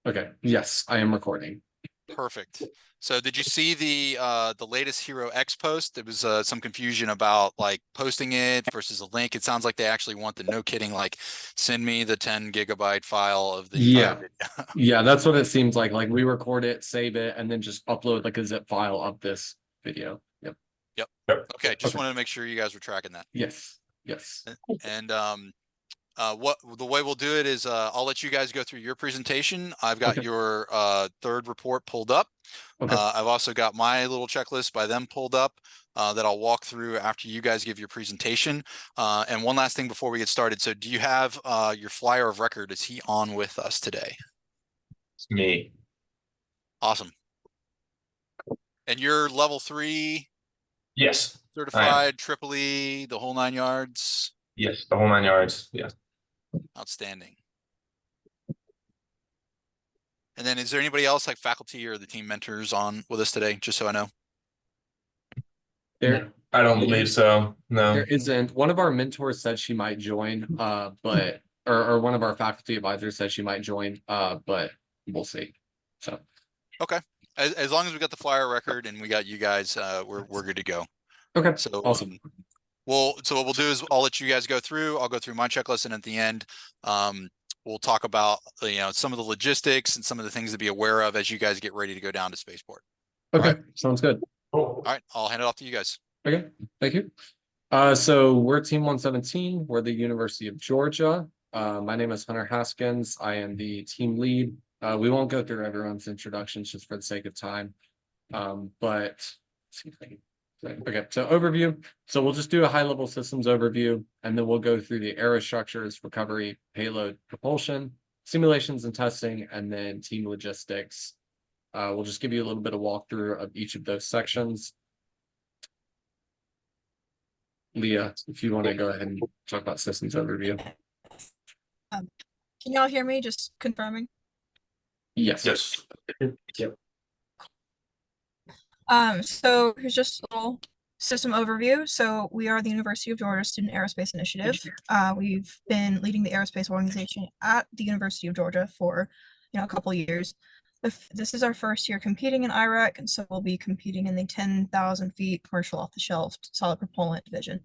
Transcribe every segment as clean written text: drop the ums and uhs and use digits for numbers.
Okay. Yes, I am recording. Perfect. So did you see the latest Hero X post? There was some confusion about like posting it versus a link. It sounds like they actually want the no kidding, like send me the 10 gigabyte file of the entire Yeah. video. Yeah, that's what it seems like. Like we record it, save it, and then just upload like a zip file of this video. Yep. Yep. Yep. Okay, just Okay. wanted to make sure you guys were tracking that. Yes. Yes. And what the way we'll do it is I'll let you guys go through your presentation. I've got Okay. your third report pulled up. Okay. I've also got my little checklist by them pulled up that I'll walk through after you guys give your presentation. And one last thing before we get started. So do you have your flyer of record? Is he on with us today? It's me. Awesome. And you're level 3 Yes, I am. certified, triple E, the whole 9 yards. Yes, the whole 9 yards. Yes. Outstanding. And then is there anybody else like faculty or the team mentors on with us today, just so I know? There, I don't believe so. there No. isn't. One of our mentors said she might join, but or one of our faculty advisors said she might join, but we'll see. So Okay. As long as we got the flyer record and we got you guys, we're good to go. okay, So awesome. so what we'll do is I'll let you guys go through. I'll go through my checklist, and at the end, we'll talk about some of the logistics and some of the things to be aware of as you guys get ready to go down to Spaceport. Okay, Right. sounds good. Cool. All right, I'll hand it off to you guys. Okay, thank you. So we're Team 117. We're the University of Georgia. My name is Hunter Haskins. I am the team lead. We won't go through everyone's introductions just for the sake of time. But let's see if I can. Okay, so overview. So we'll just do a high-level systems overview, and then we'll go through the aerostructures, recovery, payload, propulsion, simulations and testing, and then team logistics. We'll just give you a little bit of walkthrough of each of those sections. Leah, if you want to go ahead and talk about systems overview. Can y'all hear me? Just confirming. Yes. Yes. Yep. So here's just a little system overview. So we are the University of Georgia Student Aerospace Initiative. We've been leading the aerospace organization at the University of Georgia for a couple years. This is our first year competing in IRAC, and so we'll be competing in the 10,000 feet commercial off-the-shelf solid propellant division.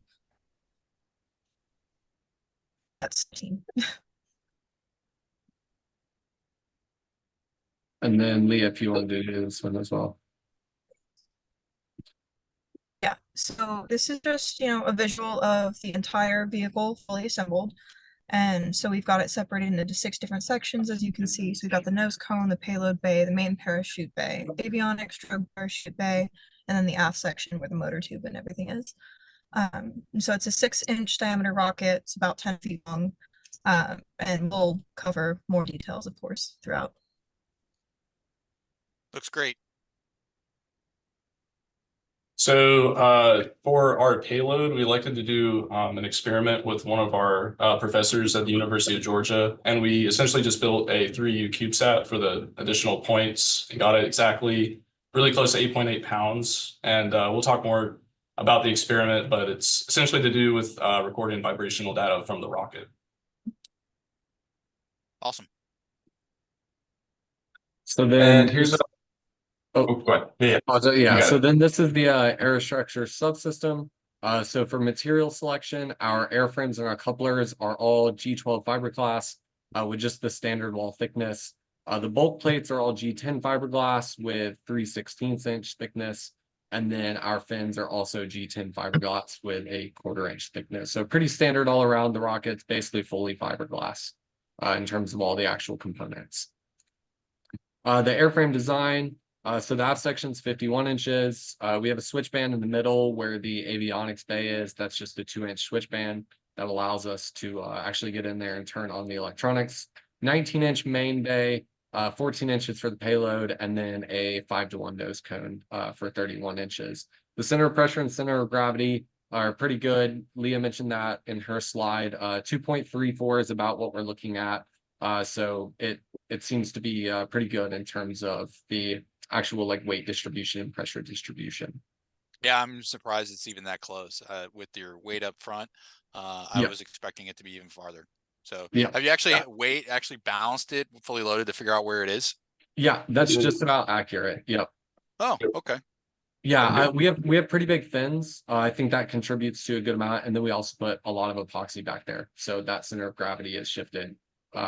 That's the team. And then Leah, if you want to do this one as well. Yeah, so this is just, a visual of the entire vehicle fully assembled. And so we've got it separated into 6 different sections, as you can see. So we've got the nose cone, the payload bay, the main parachute bay, avionics, strobe parachute bay, and then the aft section where the motor tube and everything is. So it's a 6-inch diameter rocket. It's about 10 feet long. And we'll cover more details, of course, throughout. Looks great. So for our payload, we elected to do an experiment with one of our professors at the University of Georgia, and we essentially just built a 3U CubeSat for the additional points and got it exactly really close to 8.8 pounds. And we'll talk more about the experiment, but it's essentially to do with recording vibrational data from the rocket. Awesome. So then And here's oh, go ahead. Yeah. yeah. So It. then this is the aerostructure subsystem. So for material selection, our airframes and our couplers are all G12 fiberglass with just the standard wall thickness. The bulk plates are all G10 fiberglass with 3/16" thickness. And then our fins are also G10 fiberglass with a 1/4" thickness. So pretty standard all around. The rocket's basically fully fiberglass in terms of all the actual components. The airframe design. So that section's 51 inches. We have a switch band in the middle where the avionics bay is. That's just a 2-inch switch band that allows us to actually get in there and turn on the electronics. 19-inch main bay, 14 inches for the payload, and then a 5-to-1 nose cone for 31 inches. The center of pressure and center of gravity are pretty good. Leah mentioned that in her slide. 2.34 is about what we're looking at. So it seems to be pretty good in terms of the actual weight distribution and pressure distribution. Yeah, I'm surprised it's even that close with your weight up front. I Yeah. was expecting it to be even farther. So Yeah. have you actually actually balanced it fully loaded to figure out where it is? Yeah, that's just about accurate. Yep. Oh, okay. Yeah, we have pretty big fins. I think that contributes to a good amount, and then we also put a lot of epoxy back there, so that center of gravity is shifted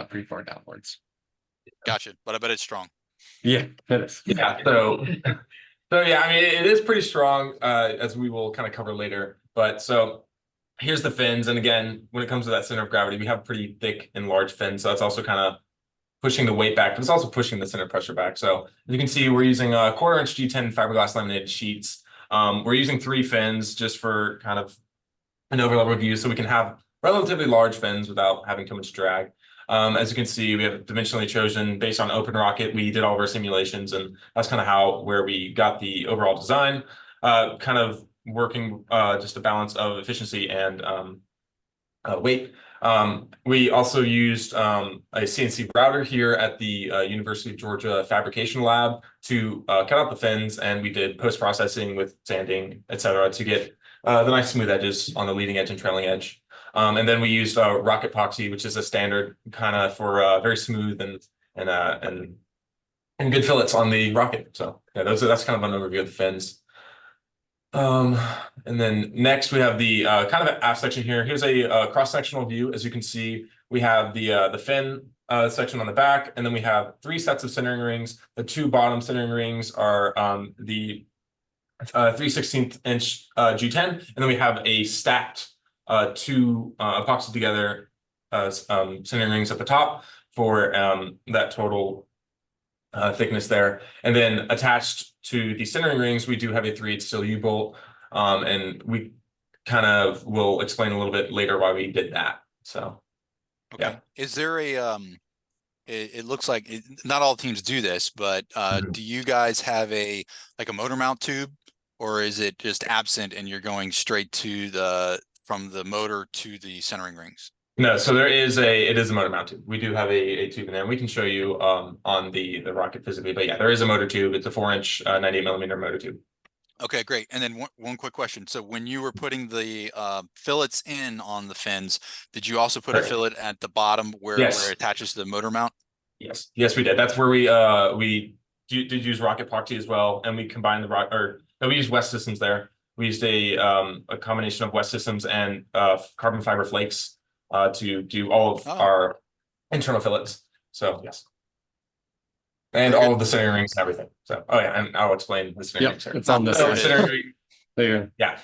pretty far downwards. Gotcha. But I bet it's strong. Yeah, it is. Yeah, so yeah, I mean it is pretty strong, as we will kind of cover later. But so here's the fins, and again, when it comes to that center of gravity, we have pretty thick and large fins, so that's also kind of pushing the weight back, but it's also pushing the center pressure back. So as you can see, we're using a 1/4 inch G10 fiberglass laminated sheets. We're using 3 fins just for kind of an overall review, so we can have relatively large fins without having too much drag. As you can see, we have dimensionally chosen based on Open Rocket. We did all of our simulations, and that's kind of where we got the overall design. Kind of working just a balance of efficiency and weight. We also used a CNC router here at the University of Georgia Fabrication Lab to cut out the fins, and we did post-processing with sanding, etc., to get the nice smooth edges on the leading edge and trailing edge. And then we used rocket epoxy, which is a standard kind of for very smooth and good fillets on the rocket. So yeah, that's kind of an overview of the fins. And then next we have the kind of an aft section here. Here's a cross-sectional view. As you can see, we have the fin section on the back, and then we have 3 sets of centering rings. The 2 bottom centering rings are the 3/16 inch G10, and then we have a stacked 2 epoxy together centering rings at the top for that total thickness there. And then attached to the centering rings, we do have a 3/8 steel U-bolt, and we kind of will explain a little bit later why we did that. So, Okay. yeah. Is there a it looks like not all teams do this, but do you guys have a motor mount tube, or is it just absent and you're going straight to from the motor to the centering rings? No, so it is a motor mount tube. We do have a tube in there. We can show you on the rocket physically, but yeah, there is a motor tube. It's a 4-inch 98mm motor tube. Okay, great. And then one quick question. So when you were putting the fillets in on the fins, did you also put a fillet at the bottom where it attaches to the motor mount? Yes, we did. That's where we did use rocket epoxy as well, and we combined we used West Systems there. We used a combination of West Systems and carbon fiber flakes to do all of our internal fillets. So yes. And all of the centering rings and everything. So, and I'll explain the centering rings here. It's on this. There. Yeah.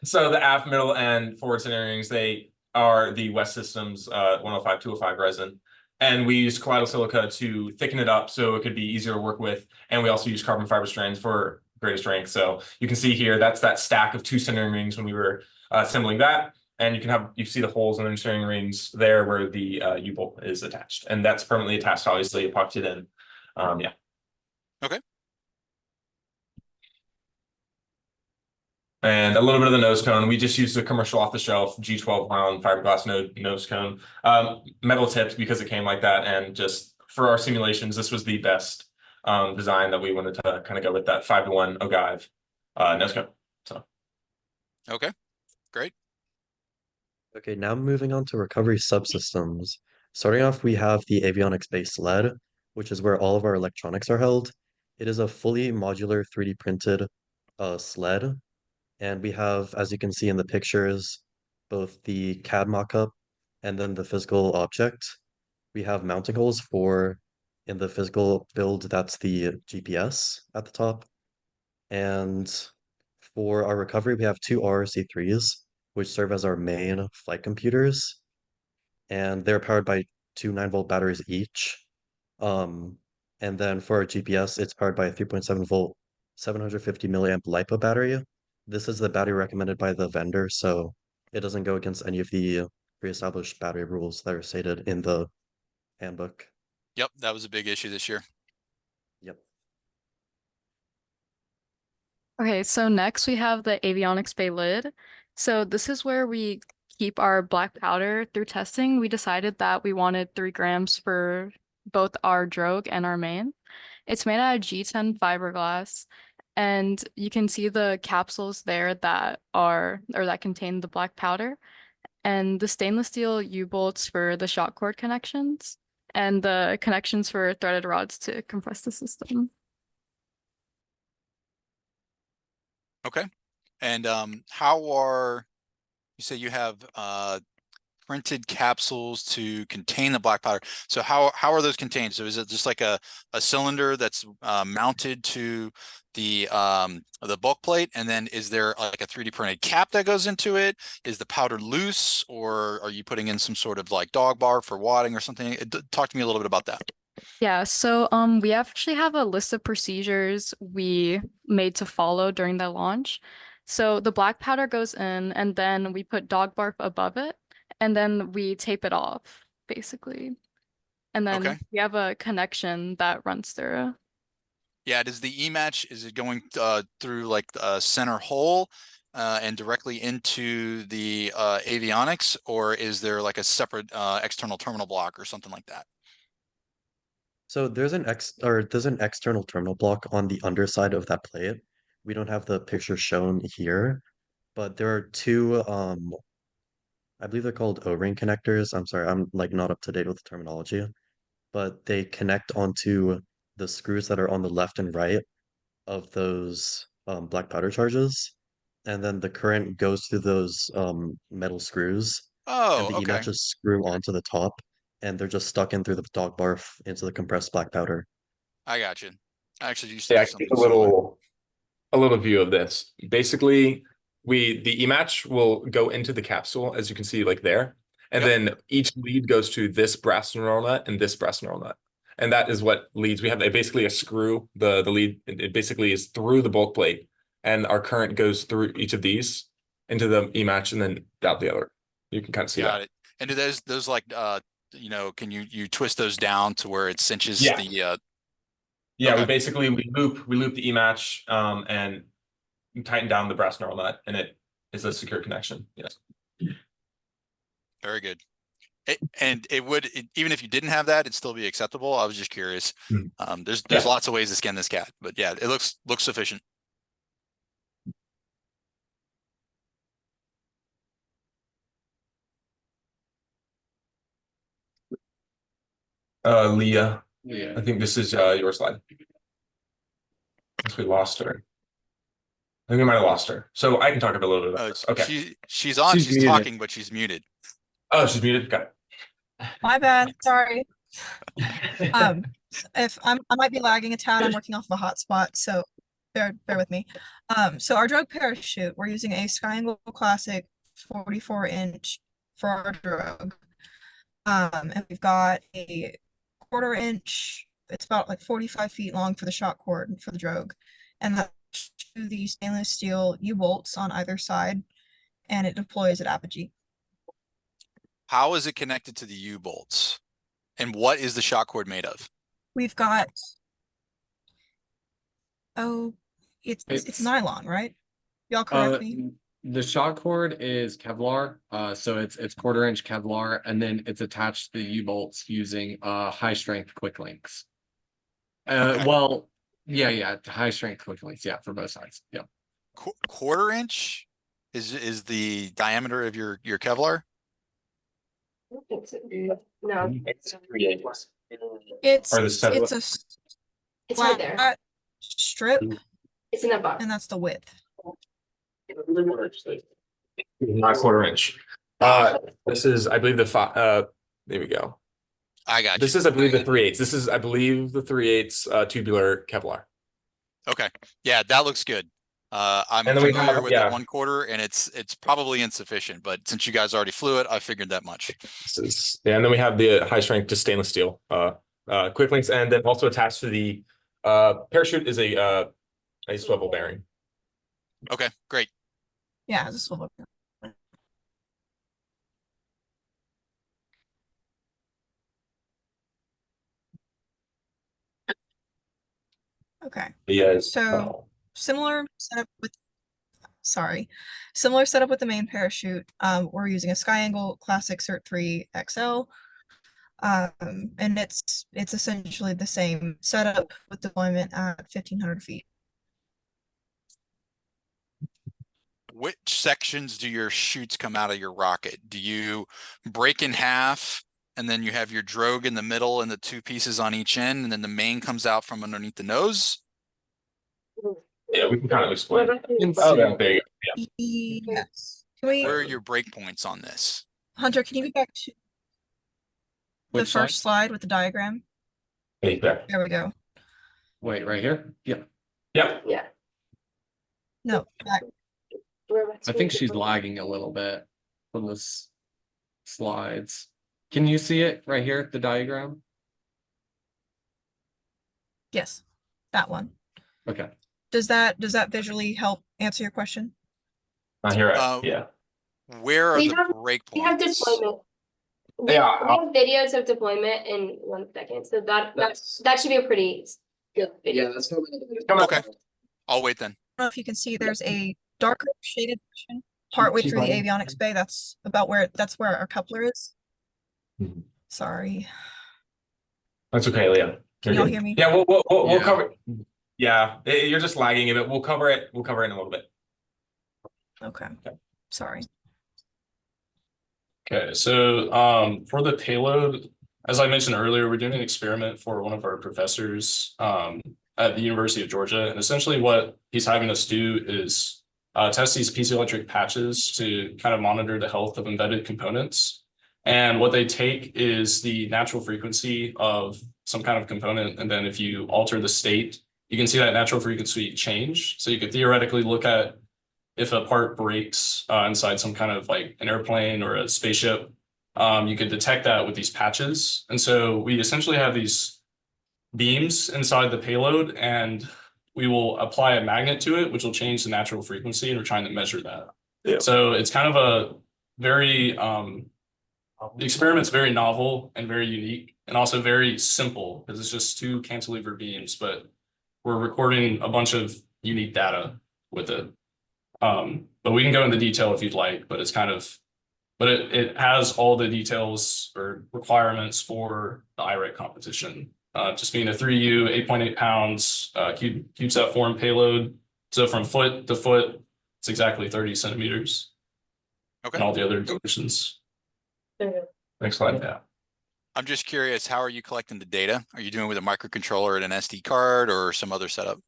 So the aft, middle, and forward centering rings, they are the West Systems 105, 205 resin. And we use colloidal silica to thicken it up so it could be easier to work with. And we also use carbon fiber strands for greater strength. So you can see here, that's that stack of 2 centering rings when we were assembling that. And you see the holes in the centering rings there where the U-bolt is attached. And that's permanently attached, obviously, epoxied in. Yeah. Okay. And a little bit of the nose cone. We just used a commercial off-the-shelf G12 pound fiberglass nose cone, metal tipped because it came like that. And just for our simulations, this was the best design that we wanted to kind of go with, that 5-to-1 ogive nose cone. So. Okay, great. Okay, now moving on to recovery subsystems. Starting off, we have the avionics base sled, which is where all of our electronics are held. It is a fully modular 3D printed sled. And we have, as you can see in the pictures, both the CAD mockup and then the physical object. We have mounting holes in the physical build, that's the GPS at the top. And for our recovery, we have 2 RRC3s, which serve as our main flight computers. And they're powered by 2 9-volt batteries each. And then for our GPS, it's powered by a 3.7-volt, 750 milliamp LiPo battery. This is the battery recommended by the vendor, so it doesn't go against any of the pre-established battery rules that are stated in the handbook. Yep, that was a big issue this year. Yep. Okay, so next we have the avionics bay lid. So this is where we keep our black powder. Through testing, we decided that we wanted 3 grams for both our drogue and our main. It's made out of G10 fiberglass, and you can see the capsules there that contain the black powder. and the stainless steel U-bolts for the shock cord connections, and the connections for threaded rods to compress the system. Okay. And how are you say you have printed capsules to contain the black powder? So how are those contained? So is it just like a cylinder that's mounted to the bulk plate, and then is there like a 3D printed cap that goes into it? Is the powder loose, or are you putting in some sort of like dog bar for wadding or something? Talk to me a little bit about that. Yeah, so we actually have a list of procedures we made to follow during the launch. So the black powder goes in, and then we put dog barf above it, and then we tape it off, basically. And then Okay. we have a connection that runs through. Yeah, does the E-match, is it going through like a center hole and directly into the avionics, or is there like a separate external terminal block or something like that? So there's an external terminal block on the underside of that plate. We don't have the picture shown here, but there are two I believe they're called O-ring connectors. I'm sorry, I'm like not up to date with the terminology, but they connect onto the screws that are on the left and right of those black powder charges. And then the current goes through those metal screws, and Oh, the okay. E-matches screw onto the top, and they're just stuck in through the dog barf into the compressed black powder. I got you. I actually used to Yeah, do I can give something similar. a little view of this. Basically, the E-match will go into the capsule, as you can see, like there, and Yep. then each lead goes to this brass neural nut and this brass neural nut, and that is what leads. We have basically a screw. The lead, it basically is through the bulk plate, and our current goes through each of these into the E-match and then out the other. You can kind of see Got that. it. And do those like can you twist those down to where it cinches Yeah. the Yeah, okay. we loop the E-match and tighten down the brass neural nut, and it is a secure connection. Yes. Very good. And it would even if you didn't have that, it'd still be acceptable. I was just curious. There's Yeah. lots of ways to skin this cat, but yeah, it looks sufficient. Leah, Yeah. I think this is your slide. I guess we lost her. I think we might have lost her. So I can talk a little bit about this. Okay. She's on, She's she's muted. talking, but she's muted. Oh, she's muted. Got My bad. Sorry. If I might be lagging a tad, I'm working off of a hotspot, so bear with me. So our drogue parachute, we're using a Skyangle Classic 44-inch for our drogue. And we've got a 1/4 inch, it's about like 45 feet long for the shock cord for the drogue. And that's to the stainless steel U-bolts on either side, and it deploys at apogee. How is it connected to the U-bolts? And what is the shock cord made of? We've got, oh, it's nylon, right? Y'all correct me. The shock cord is Kevlar, so it's 1/4 inch Kevlar, and then it's attached to the U-bolts using high strength quick links. Okay. Well, yeah, high strength quick links, yeah, for both sides. Yeah. 1/4 inch is the diameter of your Kevlar? No, It's 3/8. It's Or the set- it's a it's right there. flat strip, It's in the box. and that's the width. Not 1/4 inch. This is, I believe, there we go. I got This you. is, I believe, the 3/8. This is, I believe, the 3/8 tubular Kevlar. Okay. Yeah, that looks good. I'm And then we familiar have- with yeah. the 1/4, and it's probably insufficient, but since you guys already flew it, I figured that much. Yeah, and then we have the high strength just stainless steel quick links, and then also attached to the parachute is a swivel bearing. Okay, great. Yeah, this will look. Okay. Yes. So similar setup with similar setup with the main parachute. We're using a Skyangle Classic Cert 3 XL. And it's essentially the same setup with deployment at 1,500 feet. which sections do your chutes come out of your rocket? Do you break in half and then you have your drogue in the middle and the two pieces on each end, and then the main comes out from underneath the nose? Yeah, we can kind of explain. What about the- Oh, yeah, there you go. Yes. Can we, Where are your breakpoints on this? Hunter, can you go back to the Which slide? first slide with the diagram? Hey, there. There we go. Wait, right here? Yeah. Yep. Yeah. No, back. I think she's lagging a little bit from this slides. Can you see it right here, the diagram? Yes, that one. Okay. Does that visually help answer your question? I hear it. Uh, Yeah. Where are We the have- breakpoints? We have deployment. We Yeah, have videos of deployment in 1 second, so that should be a pretty good video. that's Okay, I'll wait then. I don't know if you can see there's a darker shaded section partway through the avionics bay. That's where our coupler is. Mhm. Sorry. That's okay, Leah. Can You're y'all good. hear me? Yeah, we'll Yeah. cover. Yeah, you're just lagging a bit. We'll cover it. We'll cover it in a little bit. Okay. Sorry. Okay, so for the payload, as I mentioned earlier, we're doing an experiment for one of our professors at the University of Georgia, and essentially what he's having us do is test these piezoelectric patches to kind of monitor the health of embedded components. And what they take is the natural frequency of some kind of component, and then if you alter the state, you can see that natural frequency change. So you could theoretically look at if a part breaks inside some kind of like an airplane or a spaceship, you could detect that with these patches. And so we essentially have these beams inside the payload, and we will apply a magnet to it, which will change the natural frequency, and we're trying to measure that. Yeah. So it's kind of a very, the experiment's very novel and very unique, and also very simple because it's just two cantilever beams, but we're recording a bunch of unique data with it. But we can go into detail if you'd like, but it's kind of, but it has all the details or requirements for the IREC competition. Just being a 3U, 8.8 pounds, CubeSat form payload. So from foot to foot, it's exactly 30 centimeters. Okay. And all the other dimensions. Next slide, yeah. I'm just curious, how are you collecting the data? Are you doing it with a microcontroller and an SD card or some other setup?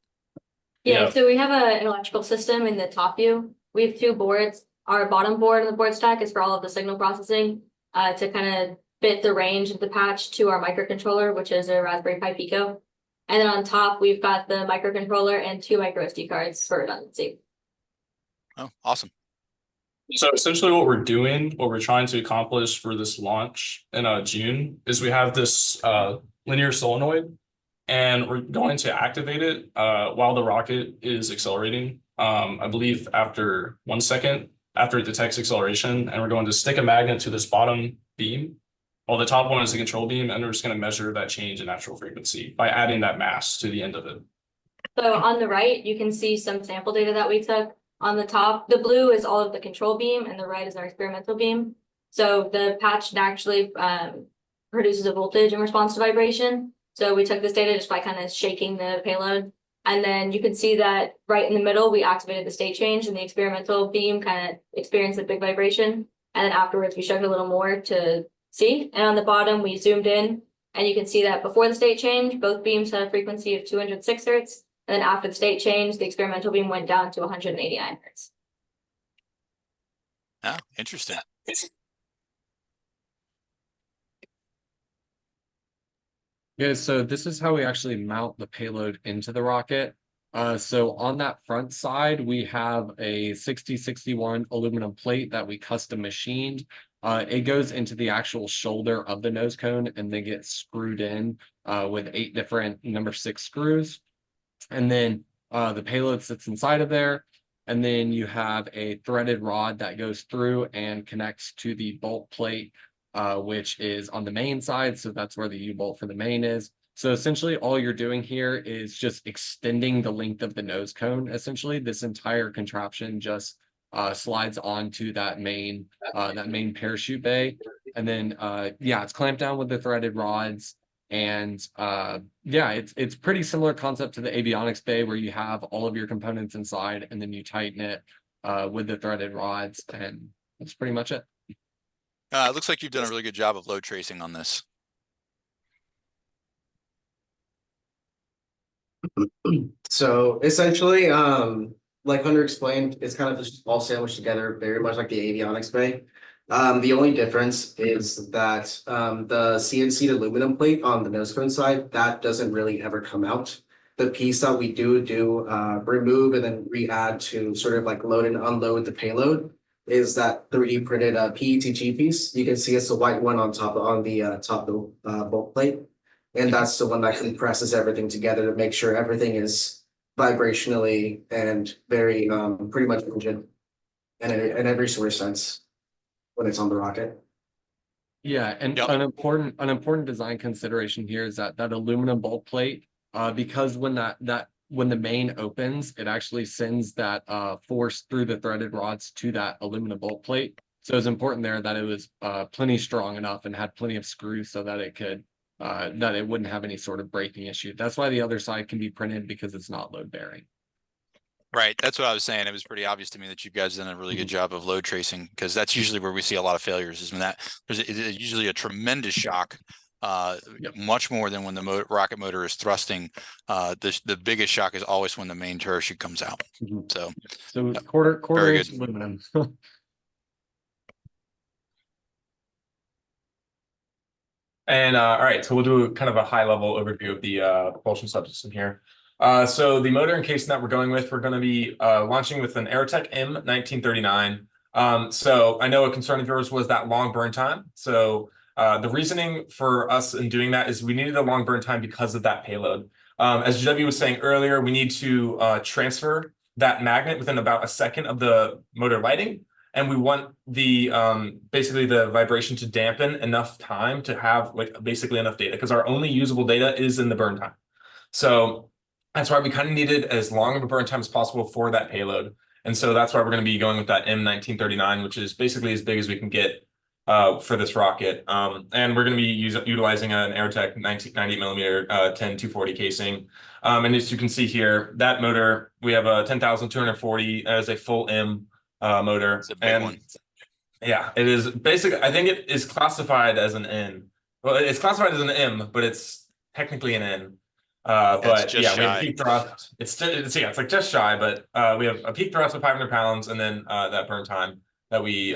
Yeah, Yeah. so we have an electrical system in the top view. We have 2 boards. Our bottom board on the board stack is for all of the signal processing to kind of fit the range of the patch to our microcontroller, which is a Raspberry Pi Pico. And then on top, we've got the microcontroller and 2 micro SD cards for redundancy. Oh, awesome. So essentially what we're doing, what we're trying to accomplish for this launch in June is we have this linear solenoid, and we're going to activate it while the rocket is accelerating. I believe after 1 second after it detects acceleration, and we're going to stick a magnet to this bottom beam, while the top one is the control beam, and we're just going to measure that change in natural frequency by adding that mass to the end of it. So on the right, you can see some sample data that we took. On the top, the blue is all of the control beam and the red is our experimental beam. So the patch actually produces a voltage in response to vibration. So we took this data just by kind of shaking the payload. And then you can see that right in the middle, we activated the state change, and the experimental beam kind of experienced a big vibration. And then afterwards, we showed a little more to see. And on the bottom, we zoomed in, and you can see that before the state change, both beams had a frequency of 206 hertz. And then after the state change, the experimental beam went down to 189 hertz. Oh, interesting. Yeah, so this is how we actually mount the payload into the rocket. So on that front side, we have a 6061 aluminum plate that we custom machined. It goes into the actual shoulder of the nose cone and then gets screwed in with 8 different number 6 screws. And then the payload sits inside of there. And then you have a threaded rod that goes through and connects to the bolt plate, which is on the main side. So that's where the U-bolt for the main is. So essentially all you're doing here is just extending the length of the nose cone. Essentially, this entire contraption just slides onto that main parachute bay. And then yeah, it's clamped down with the threaded rods. And yeah, it's pretty similar concept to the avionics bay where you have all of your components inside and then you tighten it. with the threaded rods, and that's pretty much it. It looks like you've done a really good job of load tracing on this. So essentially, like Hunter explained, it's kind of just all sandwiched together, very much like the avionics bay. The only difference is that the CNC aluminum plate on the nose cone side, that doesn't really ever come out. The piece that we do remove and then re-add to sort of like load and unload the payload is that 3D printed PETG piece. You can see it's the white one on top top of the bulk plate. And that's the one that compresses everything together to make sure everything is vibrationally and very pretty much rigid in every sort of sense when it's on the rocket. Yeah, and Yep. an important design consideration here is that aluminum bulk plate, because when when the main opens, it actually sends that force through the threaded rods to that aluminum bulk plate. So it's important there that it was plenty strong enough and had plenty of screws so that it could that it wouldn't have any sort of breaking issue. That's why the other side can be printed, because it's not load bearing. Right, that's what I was saying. It was pretty obvious to me that you guys done a really good job of load tracing, because that's usually where we see a lot of failures, is when there's usually a tremendous shock, much more than when the rocket motor is thrusting. The biggest shock is always when the main turret chute comes out. So Quarter very inch good. aluminum. And all right, so we'll do kind of a high level overview of the propulsion subsystem here. So the motor and casing that we're going with, we're going to be launching with an Aerotech M1939. So I know a concern of yours was that long burn time. So the reasoning for us in doing that is we needed a long burn time because of that payload. As GW was saying earlier, we need to transfer that magnet within about a second of the motor lighting. And we want the basically the vibration to dampen enough time to have like basically enough data, because our only usable data is in the burn time. So that's why we kind of needed as long of a burn time as possible for that payload. And so that's why we're going to be going with that M1939, which is basically as big as we can get for this rocket. And we're going to be utilizing an Aerotech 90mm 10-240 casing. And as you can see here, that motor, we have a 10,240 as a full M motor. It's a big one. Yeah, it is basically, I think it is classified as an N. Well, it's classified as an M, but it's technically an N. But yeah, we have peak thrust. It's like just shy, but we have a peak thrust of 500 pounds, and then that burn time that we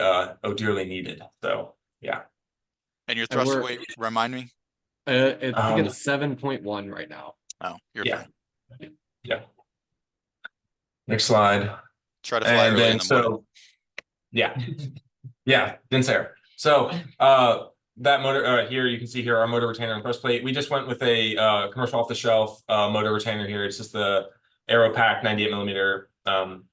dearly needed. So yeah. And your thrust weight, remind me? I think it's 7.1 right now. Oh, you're fine. Yeah. Next slide. Try to fly early in the morning. Yeah. Yeah, Dinsair. So that motor here, you can see here our motor retainer and thrust plate. We just went with a commercial off-the-shelf motor retainer here. It's just the Aeropack 98mm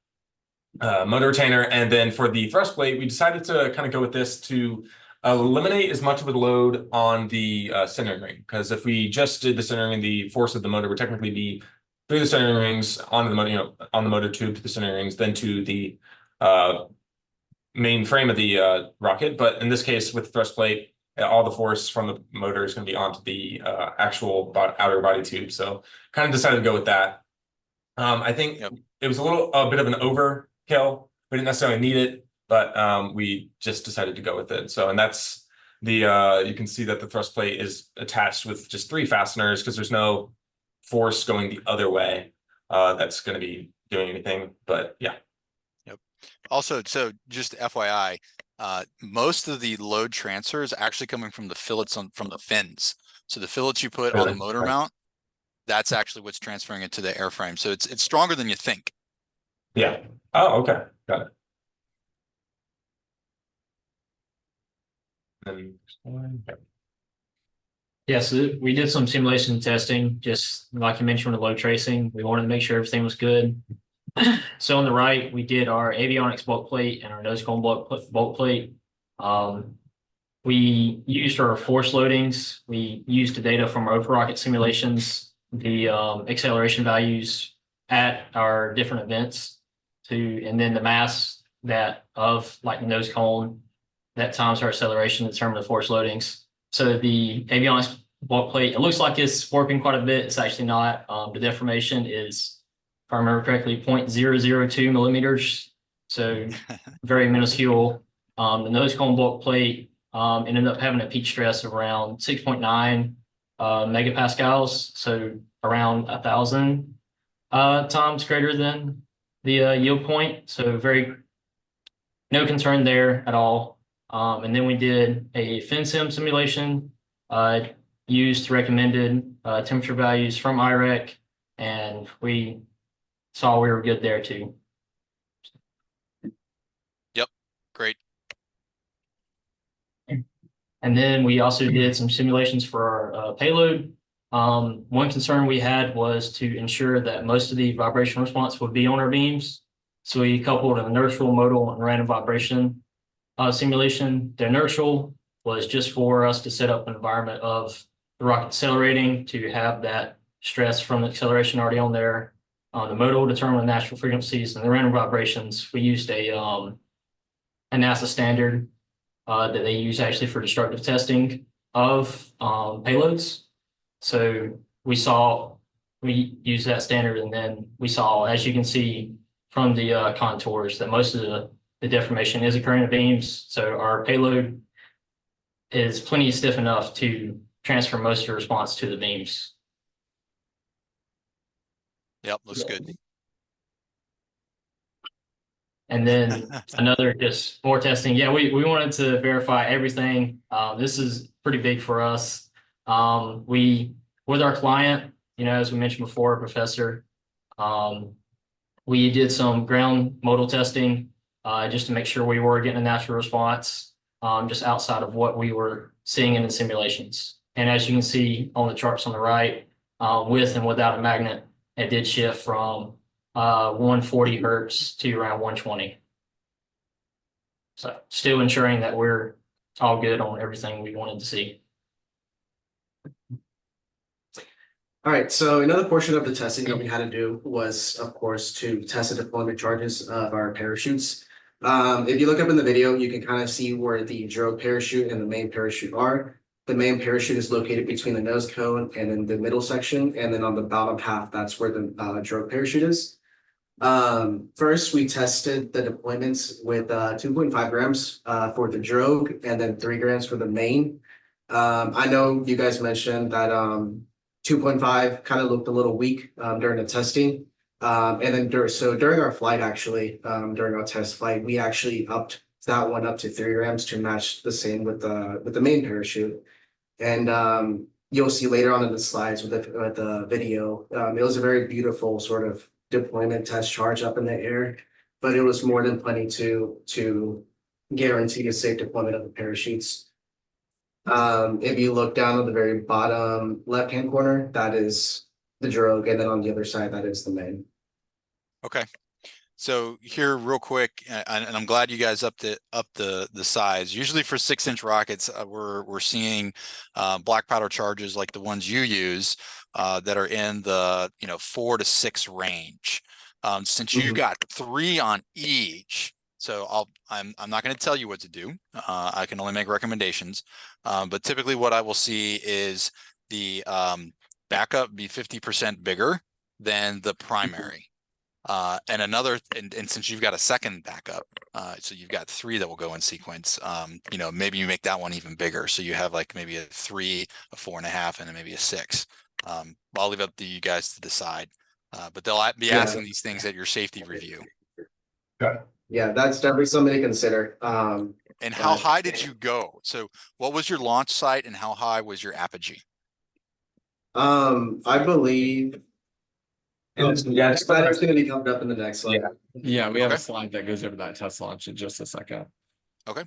motor retainer. And then for the thrust plate, we decided to kind of go with this to eliminate as much of a load on the centering ring. Because if we just did the centering ring, the force of the motor would technically be through the centering rings onto the motor, on the motor tube to the centering rings, then to the main frame of the rocket. But in this case, with the thrust plate, all the force from the motor is going to be onto the actual outer body tube. So kind of decided to go with that. I think it was a bit of an overkill. We didn't necessarily need it, but we just decided to go with it. So, and that's the, you can see that the thrust plate is attached with just 3 fasteners, because there's no force going the other way that's going to be doing anything. But yeah. Also, so just FYI, most of the load transfer is actually coming from the fillets from the fins. So the fillets you put on the motor mount, that's actually what's transferring it to the airframe. So it's stronger than you think. Yeah. Oh, okay. Got it. Yeah, so we did some simulation testing, just like you mentioned with the load tracing. We wanted to make sure everything was good. So on the right, we did our avionics bulk plate and our nose cone bulk plate. We used our force loadings. We used the data from our rocket simulations, the acceleration values at our different events and then the mass that of like the nose cone that times our acceleration to determine the force loadings. So the avionics bulk plate, it looks like it's warping quite a bit. It's actually not. The deformation is, if I remember correctly, 0.002 millimeters. so very minuscule. The nose cone bulk plate ended up having a peak stress of around 6.9 megapascals, so around 1,000 times greater than the yield point. So no concern there at all. And then we did a FinSim simulation, used recommended temperature values from IREC, and we saw we were good there too. Great. And then we also did some simulations for our payload. One concern we had was to ensure that most of the vibration response would be on our beams. So we coupled an inertial, modal, and random vibration simulation. The inertial was just for us to set up an environment of the rocket accelerating to have that stress from the acceleration already on there. The modal determined the natural frequencies, and the random vibrations, we used a NASA standard that they use actually for destructive testing of payloads. So we used that standard, and then we saw, as you can see from the contours, that most of the deformation is occurring in beams. So our payload is plenty stiff enough to transfer most of the response to the beams. Yep, looks good. And then another, just more testing. Yeah, we wanted to verify everything. This is pretty big for us. With our client, as we mentioned before, Professor, we did some ground modal testing just to make sure we were getting a natural response just outside of what we were seeing in the simulations. And as you can see on the charts on the right, with and without a magnet, it did shift from 140 hertz to around 120. So still ensuring that we're all good on everything we wanted to see. All right, so another portion of the testing that we had to do was, of course, to test the deployment charges of our parachutes. If you look up in the video, you can kind of see where the drogue parachute and the main parachute are. The main parachute is located between the nose cone and in the middle section, and then on the bottom half, that's where the drogue parachute is. First, we tested the deployments with 2.5 grams for the drogue and then 3 grams for the main. I know you guys mentioned that 2.5 kind of looked a little weak during the testing. And then during our flight, actually, during our test flight, we actually upped that one up to 3 grams to match the same with the main parachute. And you'll see later on in the slides with the video, it was a very beautiful sort of deployment test charge up in the air, but it was more than plenty to guarantee a safe deployment of the parachutes. If you look down at the very bottom left-hand corner, that is the drogue, and then on the other side, that is the main. Okay. So here real quick, and I'm glad you guys upped the size. Usually for 6-inch rockets, we're seeing black powder charges like the ones you use that are in the 4 to 6 range. Since you've got 3 on each, so I'm not going to tell you what to do. I can only make recommendations. But typically what I will see is the backup be 50% bigger than the primary. And since you've got a second backup, so you've got 3 that will go in sequence, maybe you make that one even bigger. So you have like maybe a 3, a 4.5, and then maybe a 6. I'll leave it up to you guys to decide. But they'll be asking these things at your safety review. Okay. Yeah, that's definitely something to consider. And how high did you go? So what was your launch site and how high was your apogee? I believe. It's going to be covered up in the next slide. Yeah, we have Okay. a slide that goes over that test launch in just a second. Okay.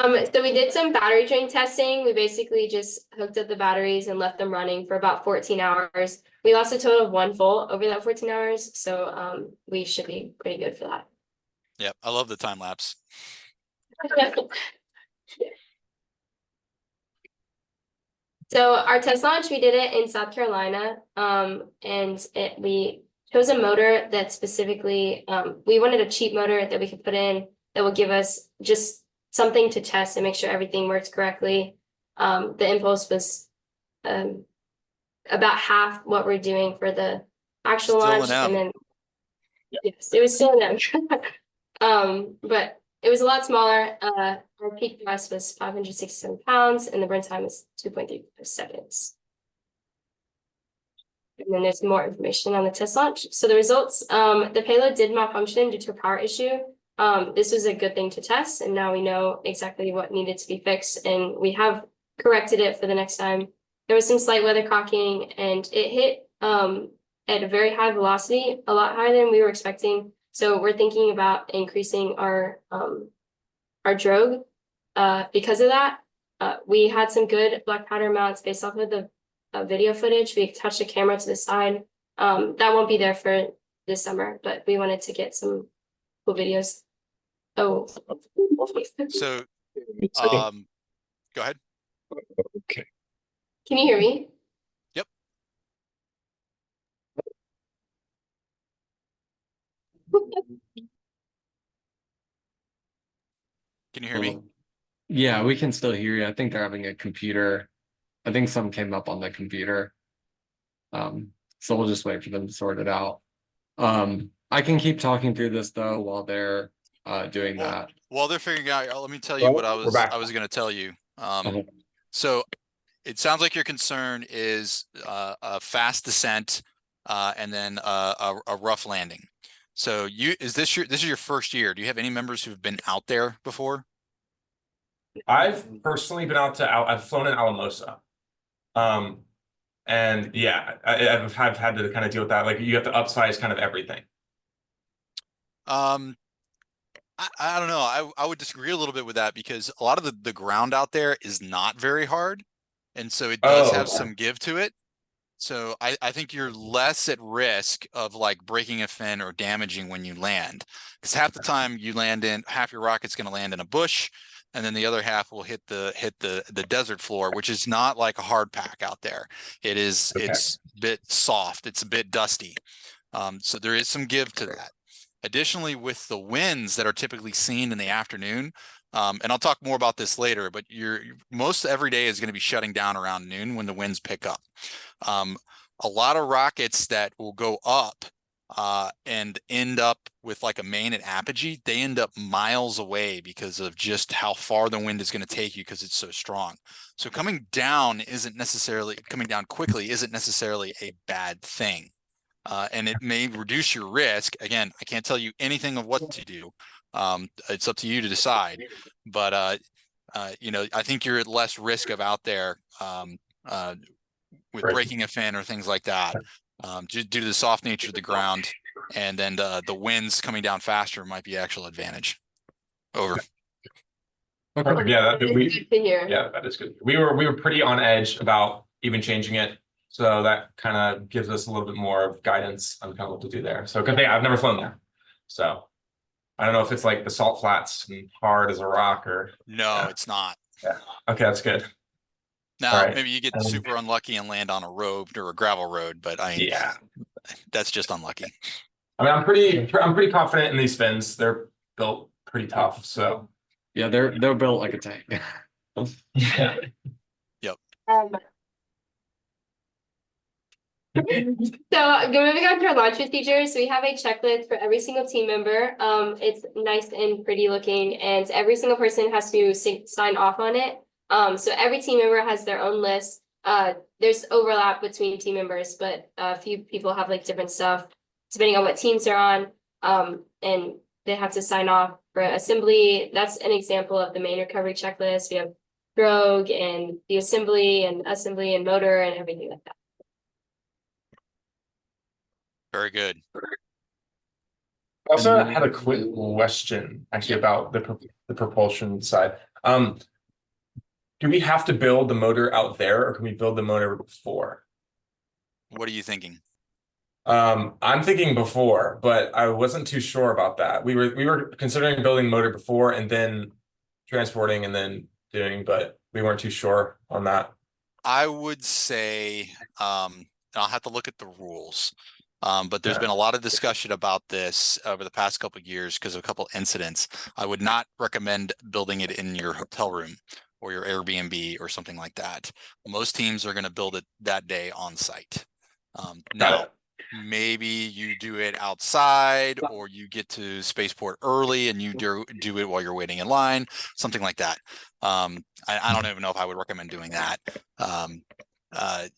So we did some battery drain testing. We basically just hooked up the batteries and left them running for about 14 hours. We lost a total of 1 volt over that 14 hours. So we should be pretty good for that. Yep. I love the time lapse. So our test launch, we did it in South Carolina, and we chose a motor that specifically, we wanted a cheap motor that we could put in that would give us just something to test and make sure everything works correctly. The impulse was about half what we're doing for the actual Still launch, an M. and then Yes, it was still an M. But it was a lot smaller. Our peak mass was 567 pounds and the burn time was 2.3 seconds. And then there's more information on the test launch. So the results, the payload did malfunction due to a power issue. This was a good thing to test, and now we know exactly what needed to be fixed, and we have corrected it for the next time. There was some slight weather cocking, and it hit at a very high velocity, a lot higher than we were expecting. So we're thinking about increasing our drogue because of that. We had some good black powder amounts based off of the video footage. We touched the camera to the side. That won't be there for this summer, but we wanted to get some cool videos. Oh. So, go ahead. Okay. Can you hear me? Yep. Can you hear me? Yeah, we can still hear you. I think they're having a computer. I think something came up on the computer. So we'll just wait for them to sort it out. I can keep talking through this though while they're doing that. While they're figuring out, let me tell you what We're back. I was going to tell you. Uh-huh. So it sounds like your concern is a fast descent and then a rough landing. So this is your first year? Do you have any members who've been out there before? I've personally been I've flown in Alamosa. And yeah, I've had to kind of deal with that. Like you have to upsize kind of everything. I don't know. I would disagree a little bit with that because a lot of the ground out there is not very hard. And so it does have some give to it. So I think you're less at risk of like breaking a fin or damaging when you land. Because half the time you land in, half your rocket's going to land in a bush, and then the other half will hit the desert floor, which is not like a hard pack out there. It's a bit soft, it's a bit dusty. So there is some give to that. Additionally, with the winds that are typically seen in the afternoon, and I'll talk more about this later, but most every day is going to be shutting down around noon when the winds pick up. A lot of rockets that will go up and end up with like a main at apogee, they end up miles away because of just how far the wind is going to take you because it's so strong. So coming down quickly isn't necessarily a bad thing. And it may reduce your risk. Again, I can't tell you anything of what to do. It's up to you to decide. But I think you're at less risk of out there with breaking a fin or things like that, due to the soft nature of the ground, and then the winds coming down faster might be actual advantage. Over. Perfect. Yeah, Good to hear. yeah, that is good. We were pretty on edge about even changing it. So that kind of gives us a little bit more guidance on kind of what to do there. So good thing I've never flown there. So I don't know if it's like the salt flats and hard as a rock or. No, it's not. Yeah. Okay, that's good. Now, right. maybe you get super unlucky and land on a road or a gravel road, but yeah, that's just unlucky. I mean, I'm pretty confident in these fins. They're built pretty tough. So Yeah, they're built like a tank. yeah. Yep. So moving on to our launch procedures, we have a checklist for every single team member. It's nice and pretty looking, and every single person has to sign off on it. So every team member has their own list. There's overlap between team members, but a few people have like different stuff depending on what teams they're on. And they have to sign off for assembly. That's an example of the main recovery checklist. We have drogue and the assembly and motor and everything like that. Very good. I also had a quick question actually about the propulsion side. Do we have to build the motor out there, or can we build the motor before? What are you thinking? I'm thinking before, but I wasn't too sure about that. We were considering building motor before and then transporting and then doing, but we weren't too sure on that. I would say, I'll have to look at the rules. But there's been a lot of discussion about this over the past couple of years because of a couple of incidents. I would not recommend building it in your hotel room or your Airbnb or something like that. Most teams are going to build it that day on site. Now, maybe you do it outside, or you get to Spaceport early and you do it while you're waiting in line, something like that. I don't even know if I would recommend doing that.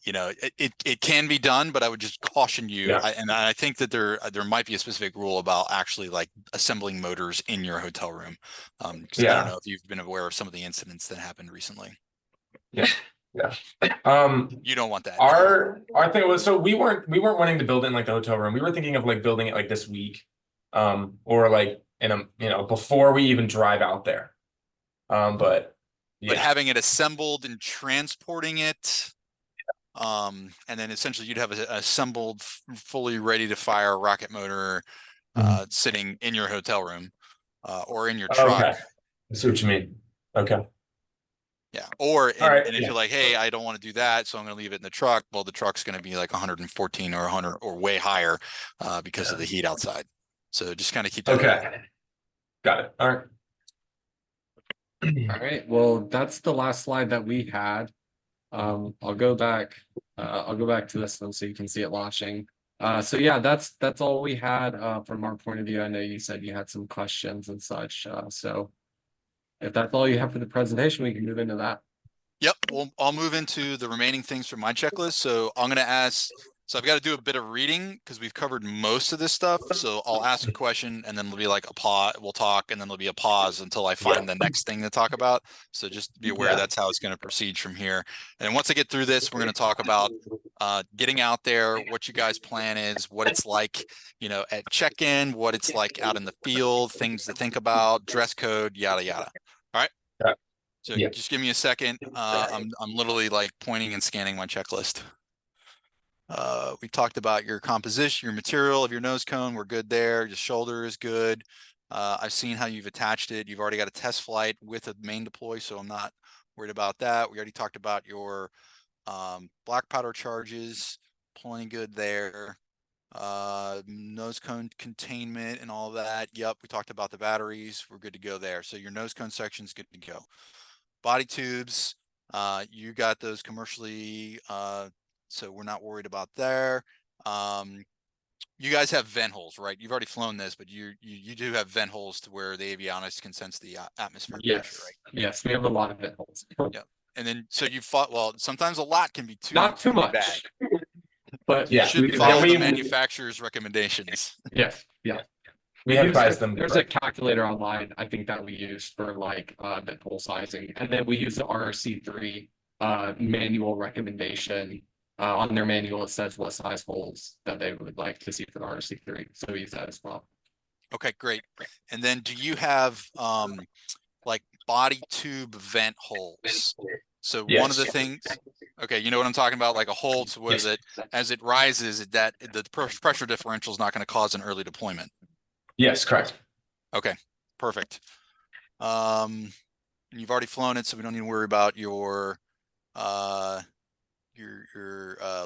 You know, it can be done, but I would just caution you. Yeah. And I think that there might be a specific rule about actually like assembling motors in your hotel room. Because I don't know if you've been aware of some of the incidents that happened recently. Yeah. Yeah. You don't want that. Our thing was, so we weren't wanting to build it in like the hotel room. We were thinking of like building it like this week, or like in a, you know, before we even drive out there. But yeah. But having it assembled and transporting it, and then essentially you'd have an assembled, fully ready to fire rocket motor sitting in your hotel room or in your truck. Okay. I see what you mean. Okay. Yeah. Or right, and if you're like, hey, I don't want to do that, so I'm going to leave it in the truck. Well, the truck's going to be like 114 or 100 or way higher because of the heat outside. So just kind of keep that in mind. Okay. Got it. All right. All right, well, that's the last slide that we had. I'll go back to this one so you can see it launching. So yeah, that's all we had from our point of view. I know you said you had some questions and such. So if that's all you have for the presentation, we can move into that. Yep. Well, I'll move into the remaining things from my checklist. So I'm going to ask, so I've got to do a bit of reading because we've covered most of this stuff. So I'll ask a question and then there'll be like a pause, we'll talk, and then there'll be a pause until I find the next thing to talk about. So just be aware that's how it's going to proceed from here. And once I get through this, we're going to talk about getting out there, what you guys' plan is, what it's like, you know, at check-in, what it's like out in the field, things to think about, dress code, yada, yada. All right. Yeah. So just give me a second. I'm literally like pointing and scanning my checklist. We talked about your composition, your material of your nose cone. We're good there. Your shoulder is good. I've seen how you've attached it. You've already got a test flight with a main deploy, so I'm not worried about that. We already talked about your black powder charges. Plenty good there. Nose cone containment and all that. Yep, we talked about the batteries. We're good to go there. So your nose cone section is good to go. Body tubes, you got those commercially, so we're not worried about there. You guys have vent holes, right? You've already flown this, but you do have vent holes to where the avionics can sense the atmospheric pressure, right? Yes, we have a lot of vent holes. Yeah, and then so you fought. Well, sometimes a lot can be Not too much, bad. but You Yeah, should follow the manufacturer's recommendations. Yes, yeah. We advise them. There's a calculator online, I think, that we use for like vent hole sizing, and then we use the RRC3 manual recommendation. On their manual, it says what size holes that they would like to see for the RRC3, so we use that as well. Okay, great. And then do you have like body tube vent holes? So one of the things, okay, you know what I'm talking about, like a hole to where that as it rises, that the pressure differential is not going to cause an early deployment. Yes, correct. Okay, perfect. You've already flown it, so we don't need to worry about your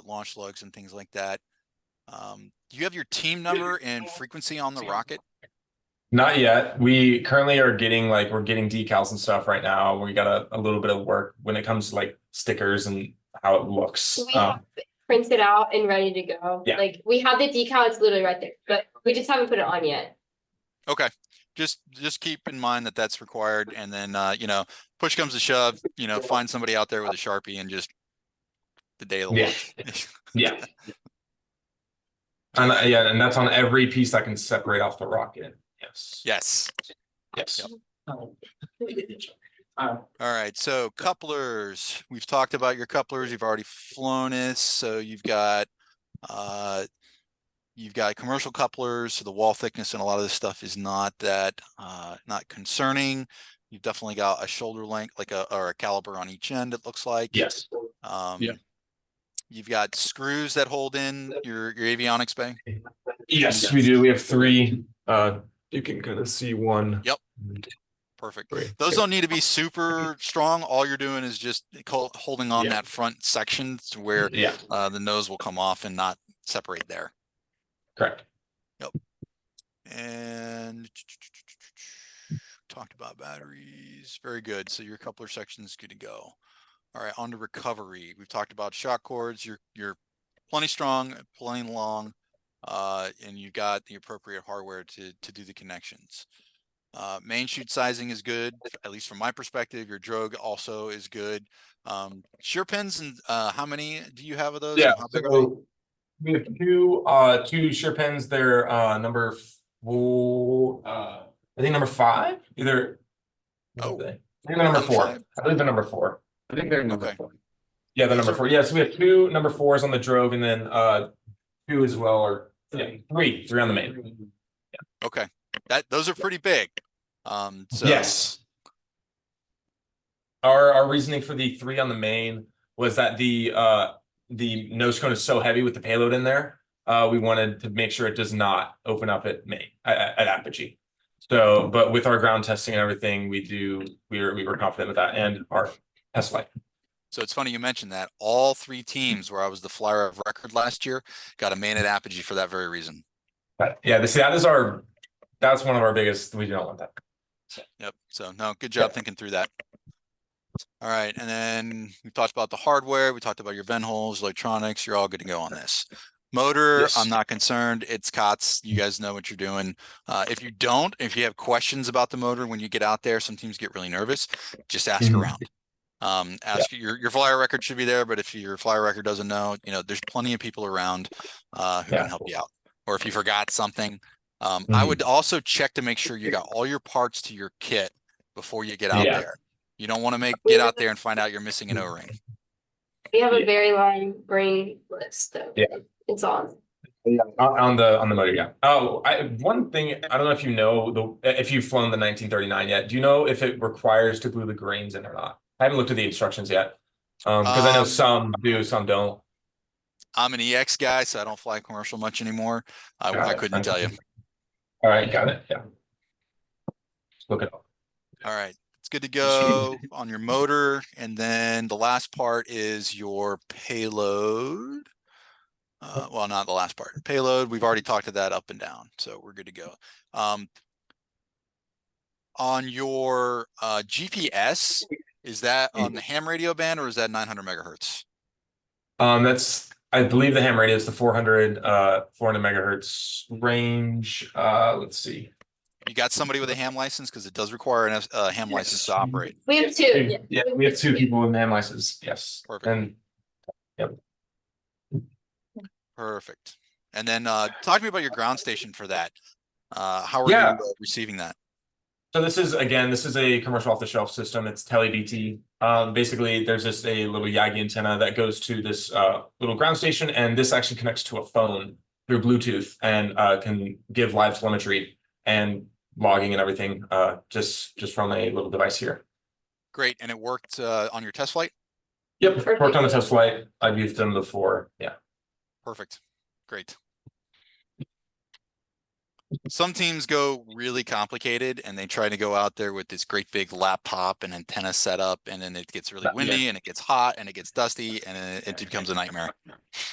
launch lugs and things like that. Do you have your team number and frequency on the rocket? Not yet. We currently are getting we're getting decals and stuff right now. We got a little bit of work when it comes to like stickers and how it looks. We have it printed out and ready to go. Yeah. Like we have the decal, it's literally right there, but we just haven't put it on yet. Okay, just keep in mind that that's required, and then you know, push comes to shove, you know, find somebody out there with a Sharpie and just the day of the launch. Yeah. And and that's on every piece that can separate off the rocket. Yes. Yes. Yes. All right, so couplers. We've talked about your couplers. You've already flown this, so you've got commercial couplers, so the wall thickness and a lot of this stuff is not that not concerning. You've definitely got a shoulder length, like or a caliper on each end, it looks like. Yes. You've got screws that hold in your avionics bay. Yes, we do. We have 3. You can kind of see one. Yep. Perfect. Those don't need to be super strong. All you're doing is just holding on that front section to where the nose will come off and not separate there. Correct. Yep. And talked about batteries. Very good. So your coupler section is good to go. All right, on to recovery. We've talked about shock cords. You're plenty strong, plenty long. and you've got the appropriate hardware to do the connections. Main chute sizing is good, at least from my perspective. Your drogue also is good. Shear pins, and how many do you have of those? Yeah, And how big are they? so we have two shear pins. They're number 4, I think number 5, either. What are Oh, they? I think they're number 4. 5? I believe they're number 4. I think they're number Okay. 4. Yeah, they're Those number are- 4. Yeah, so we have 2 number 4s on the drogue, and then 2 as well, or yeah, 3 on the main. Okay, those are pretty big. So Yes. Our reasoning for the 3 on the main was that the nose cone is so heavy with the payload in there. We wanted to make sure it does not open up at apogee. So, but with our ground testing and everything, we were confident with that, and our test flight. So it's funny you mentioned that. All 3 teams where I was the flyer of record last year got a main at apogee for that very reason. But yeah, that's one of our biggest. We don't want that. Yep. So no, good job thinking through that. All right, and then we talked about the hardware. We talked about your vent holes, electronics. You're all good to go on this. Motor, Yes. I'm not concerned. It's COTS. You guys know what you're doing. If you have questions about the motor when you get out there, some teams get really nervous. Just ask Mhm. around. Your flyer record should be there, but if your flyer record doesn't know, there's plenty of people around who can help you out. Or if you forgot something, I would also check to make sure you got all your parts to your kit before you get out Yeah. there. You don't want to get out there and find out you're missing an O-ring. We have Yeah. a very long brain list, though. Yeah. It's on. Yeah, on the motor, yeah. Oh, one thing, I don't know if you know if you've flown the 1939 yet. Do you know if it requires to glue the grains in or not? I haven't looked at the instructions yet. Because I know some do, some don't. I'm an EX guy, so I don't fly commercial much anymore. Got I it. couldn't tell you. All right, got it. Yeah. Look it up. All right, it's good to go on your motor. And then the last part is your payload. Well, not the last part. Payload, we've already talked to that up and down, so we're good to go. On your GPS, is that on the ham radio band or is that 900 megahertz? I believe the ham radio is the 400 megahertz range. Let's see. You got somebody with a ham license, because it does require a ham license to operate. We have 2. Yeah, we have 2 people with ham license. Yes. Perfect. And yep. Perfect. And then talk to me about your ground station for that. How are Yeah. you receiving that? So this is a commercial off-the-shelf system. It's tele-BT. Basically, there's just a little Yagi antenna that goes to this little ground station, and this actually connects to a phone through Bluetooth and can give live telemetry and logging and everything just from a little device here. Great. And it worked on your test flight? Yep, Perfect. worked on the test flight. I've used them before. Yeah. Perfect. Great. Some teams go really complicated and they try to go out there with this great big laptop and antenna setup, and then it gets really windy and it gets hot and it gets dusty and it becomes a nightmare.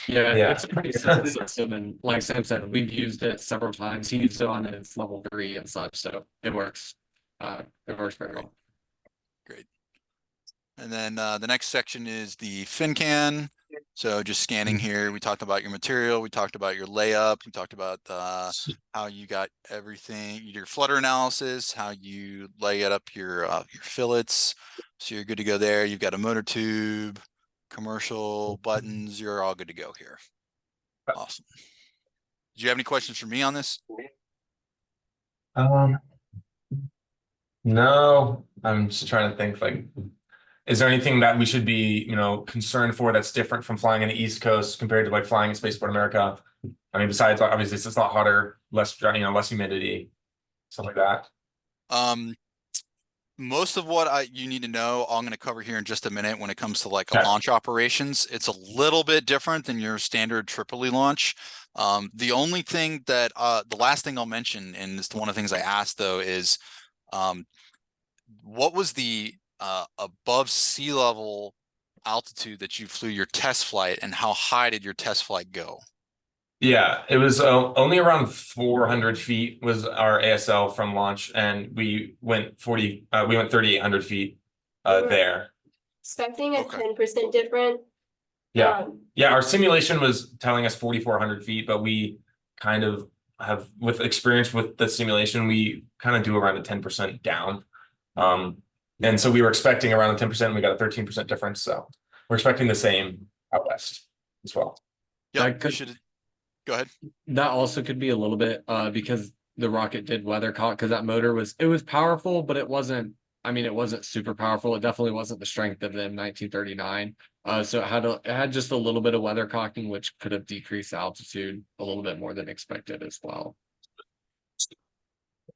Yeah, Yeah. it's a pretty simple system, and like Sam said, we've used it several times. He used it on its level 3 and such, so it works. It works very well. Great. And then the next section is the FinCan. So just scanning here, we talked about your material, we talked about your layup, we talked about how you got everything, your flutter analysis, how you lay it up your fillets. So you're good to go there. You've got a motor tube, commercial buttons. You're all good to go here. Awesome. Do you have any questions for me on this? No, I'm just trying to think, like, is there anything that we should be, concerned for that's different from flying on the East Coast compared to like flying in Spaceport America? I mean, besides obviously it's a lot hotter, less less humidity, stuff like that. Most of what you need to know, I'm going to cover here in just a minute when it comes to like Okay. launch operations. It's a little bit different than your standard Tripoli launch. The only thing that the last thing I'll mention, and it's one of the things I asked though, is what was the above sea level altitude that you flew your test flight, and how high did your test flight go? Yeah, it was only around 400 feet was our ASL from launch, and we went 3,800 feet there. Expecting a Okay. 10% different. Yeah. Yeah, our simulation was telling us 4,400 feet, but we kind of have, with experience with the simulation, we kind of do around a 10% down. And so we were expecting around a 10%, we got a 13% difference. So we're expecting the same out west as well. Yeah, That we could- should. Go ahead. That also could be a little bit because the rocket did weathercock because that motor was powerful, but it wasn't. I mean, it wasn't super powerful. It definitely wasn't the strength of the M1939. So it had just a little bit of weathercocking, which could have decreased altitude a little bit more than expected as well.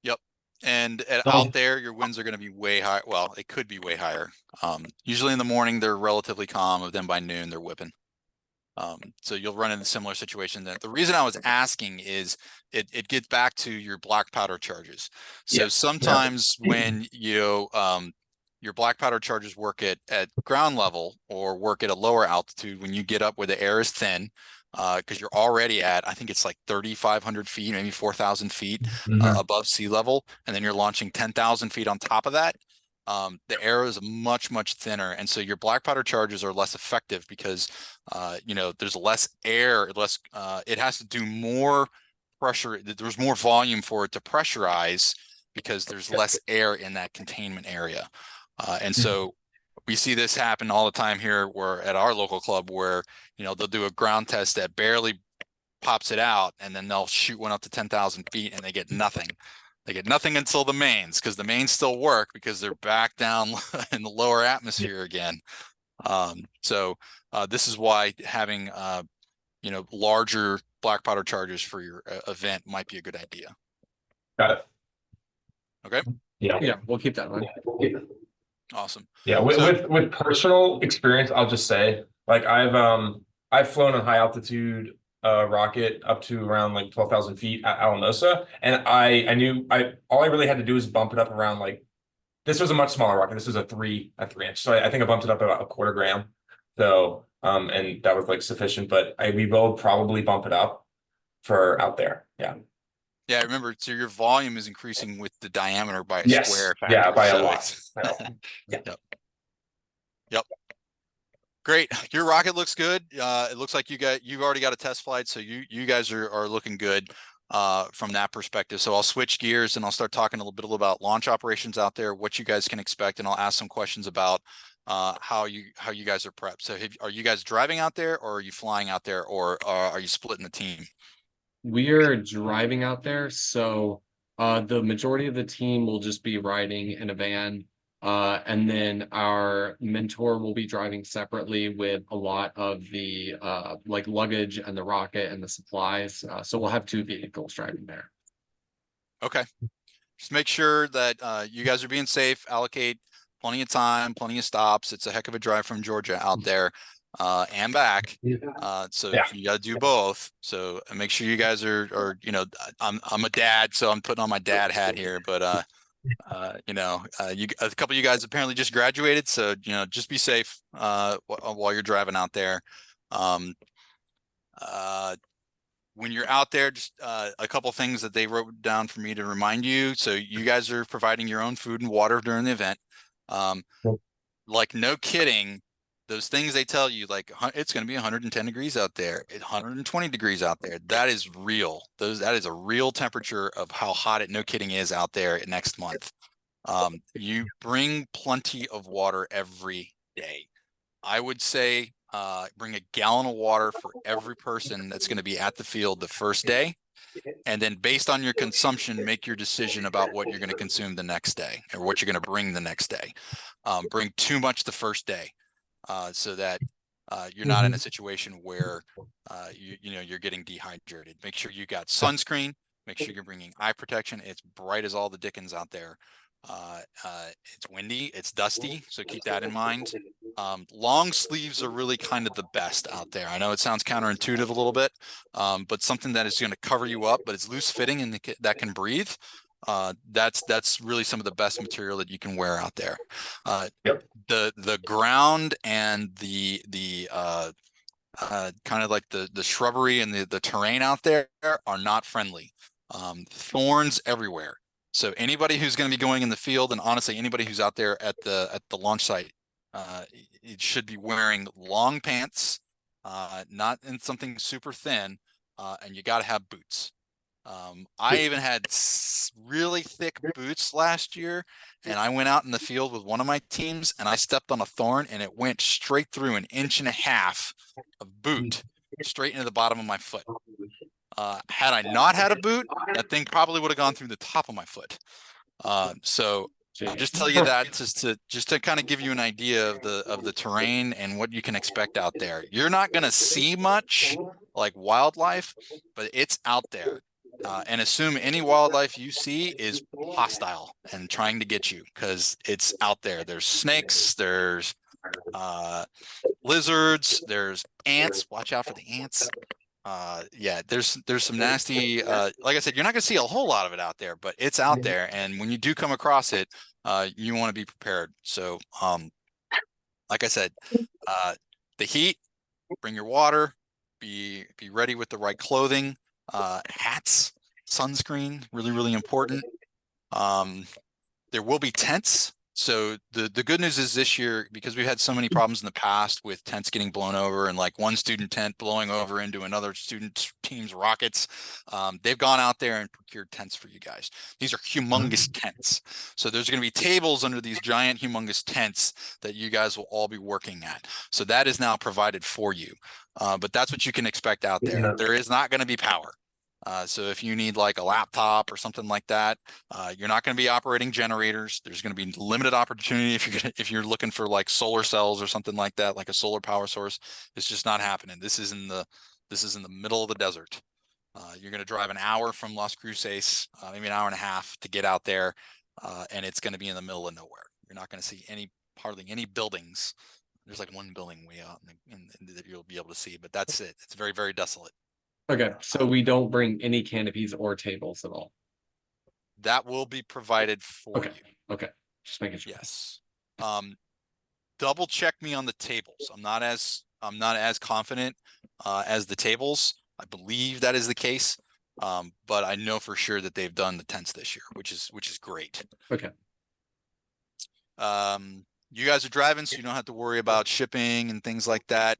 Yep. And So- out there, your winds are going to be way high. Well, it could be way higher. Usually in the morning, they're relatively calm, but then by noon, they're whipping. So you'll run into a similar situation. That the reason I was asking is it gets back to your black powder charges. So Yeah. sometimes when your black powder charges work at ground level or work at a lower altitude, when you get up where the air is thin, because you're already at, I think it's like 3,500 feet, maybe 4,000 feet above sea level, and then you're launching 10,000 feet on top of that. The air is much, much thinner. And so your black powder charges are less effective because, there's less air, it has to do more pressure. There's more volume for it to pressurize because there's less air in that containment area. And so we see this happen all the time here where at our local club where, they'll do a ground test that barely pops it out and then they'll shoot one up to 10,000 feet and they get nothing. They get nothing until the mains because the mains still work because they're back down in the lower atmosphere again. So this is why having, larger black powder charges for your event might be a good idea. Got it. Okay. Yeah, we'll keep that in mind. Awesome. Yeah, with, So- with personal experience, I'll just say, like I've flown a high altitude rocket up to around like 12,000 feet at Alamosa, and I knew all I really had to do was bump it up around like, this was a much smaller rocket. This was a 3-inch, so I think I bumped it up about a quarter gram. So and that was like sufficient, but we will probably bump it up for out there. Yeah. Yeah, remember, so your volume is increasing with the diameter by a Yes. square factor. Yeah, by a so lot. it's- By a lot. Yeah. Yep. Great. Your rocket looks good. It looks like you've already got a test flight, so you guys are looking good from that perspective. So I'll switch gears and I'll start talking a little bit about launch operations out there, what you guys can expect, and I'll ask some questions about how you guys are prepped. So are you guys driving out there, or are you flying out there, or are you splitting the team? We are driving out there, so the majority of the team will just be riding in a van. And then our mentor will be driving separately with a lot of the like luggage and the rocket and the supplies. So we'll have 2 vehicles driving there. Okay. Just make sure that you guys are being safe, allocate plenty of time, plenty of stops. It's a heck of a drive from Georgia out there and back. So Yeah. you got to do both. So make sure you guys are, I'm a dad, so I'm putting on my dad hat here, but a couple of you guys apparently just graduated, so just be safe while you're driving out there. When you're out there, just a couple things that they wrote down for me to remind you. So you guys are providing your own food and water during the event. Like, no kidding, those things they tell you, like it's going to be 110 degrees out there, 120 degrees out there. That is real. That is a real temperature of how hot it, no kidding, is out there next month. You bring plenty of water every day. I would say bring a gallon of water for every person that's going to be at the field the first day. And then based on your consumption, make your decision about what you're going to consume the next day or what you're going to bring the next day. Bring too much the first day so that you're not in a situation where you're getting dehydrated. Make sure you got sunscreen. Make sure you're bringing eye protection. It's bright as all the dickens out there. It's windy, it's dusty, so keep that in mind. Long sleeves are really kind of the best out there. I know it sounds counterintuitive a little bit, but something that is going to cover you up, but it's loose fitting and that can breathe. That's really some of the best material that you can wear out there. Yep. The ground and the kind of like the shrubbery and the terrain out there are not friendly. Thorns everywhere. So anybody who's going to be going in the field, and honestly, anybody who's out there at the launch site, it should be wearing long pants, not in something super thin, and you got to have boots. I even had really thick boots last year, and I went out in the field with one of my teams and I stepped on a thorn and it went straight through 1.5 inches of boot straight into the bottom of my foot. Had I not had a boot, that thing probably would have gone through the top of my foot. So I'll just tell you that just to kind of give you an idea of the terrain and what you can expect out there. You're not going to see much like wildlife, but it's out there. And assume any wildlife you see is hostile and trying to get you because it's out there. There's snakes, there's lizards, there's ants. Watch out for the ants. Yeah, there's some nasty, like I said, you're not gonna see a whole lot of it out there, but it's out there. And when you do come across it, you want to be prepared. So, like I said, the heat, bring your water, be ready with the right clothing, hats, sunscreen, really, really important. There will be tents. So the good news is this year, because we've had so many problems in the past with tents getting blown over and like one student tent blowing over into another student team's rockets, they've gone out there and procured tents for you guys. These are humongous tents. So there's going to be tables under these giant humongous tents that you guys will all be working at. So that is now provided for you. But that's what you can expect out there. There is not going to be power. So if you need like a laptop or something like that, you're not going to be operating generators. There's going to be limited opportunity if you're looking for like solar cells or something like that, like a solar power source. It's just not happening. This is in the middle of the desert. You're going to drive an hour from Las Cruces, maybe an hour and a half to get out there, and it's going to be in the middle of nowhere. You're not going to see hardly any buildings. There's like one building way out that you'll be able to see, but that's it. It's very, very desolate. Okay, so we don't bring any canopies or tables at all. That will be provided for Okay. you. Okay, just making sure. Yes. Double check me on the tables. I'm not as confident as the tables. I believe that is the case. But I know for sure that they've done the tents this year, which is great. Okay. You guys are driving, so you don't have to worry about shipping and things like that.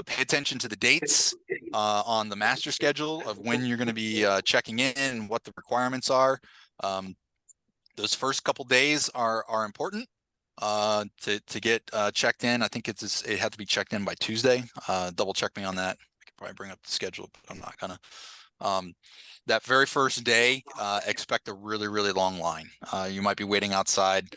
Pay attention to the dates on the master schedule of when you're going to be checking in and what the requirements are. Those first couple days are important to get checked in. I think it had to be checked in by Tuesday. Double check me on that. I could probably bring up the schedule, but I'm not gonna. That very first day, expect a really, really long line. You might be waiting outside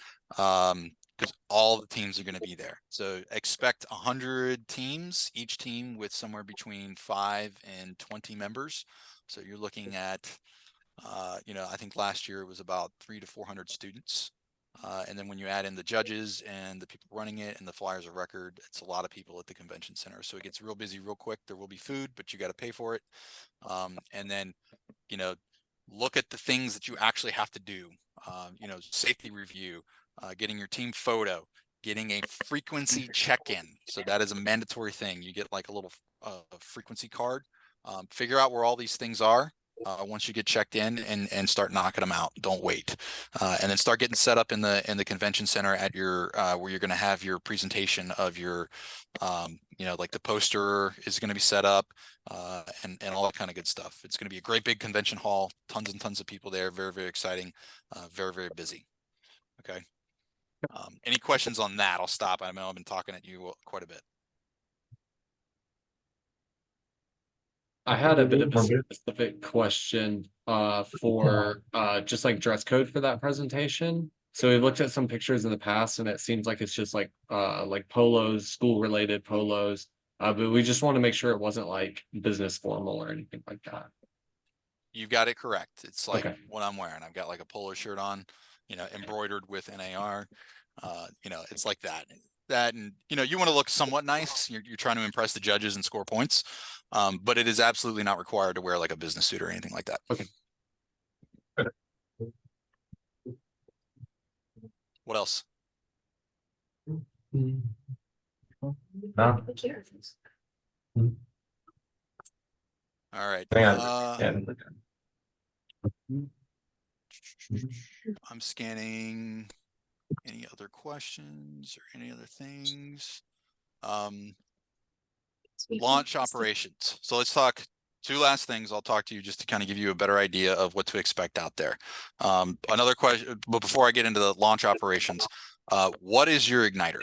because all the teams are going to be there. So expect 100 teams, each team with somewhere between 5 and 20 members. So you're looking at, I think last year it was about 300 to 400 students. And then when you add in the judges and the people running it and the flyers of record, it's a lot of people at the convention center. So it gets real busy real quick. There will be food, but you got to pay for it. And then, look at the things that you actually have to do. Safety review, getting your team photo, getting a frequency check-in. So that is a mandatory thing. You get like a little frequency card. Figure out where all these things are once you get checked in and start knocking them out. Don't wait. And then start getting set up in the convention center at your where you're going to have your presentation of your like the poster is going to be set up and all that kind of good stuff. It's going to be a great big convention hall, tons and tons of people there, very, very exciting, very, very busy. Okay. Any questions on that? I'll stop. I know I've been talking at you quite a bit. I had a bit of a specific question for just like dress code for that presentation. So we looked at some pictures in the past and it seems like it's just like polos, school related polos. But we just want to make sure it wasn't like business formal or anything like that. You've got it correct. It's like Okay. what I'm wearing. I've got like a polo shirt on, embroidered with NAR. It's like that. And you want to look somewhat nice. You're trying to impress the judges and score points. But it is absolutely not required to wear like a business suit or anything like that. Okay. What else? All right. I'm scanning any other questions or any other things. Launch operations. So let's talk two last things I'll talk to you just to kind of give you a better idea of what to expect out there. Another question, but before I get into the launch operations, what is your igniter?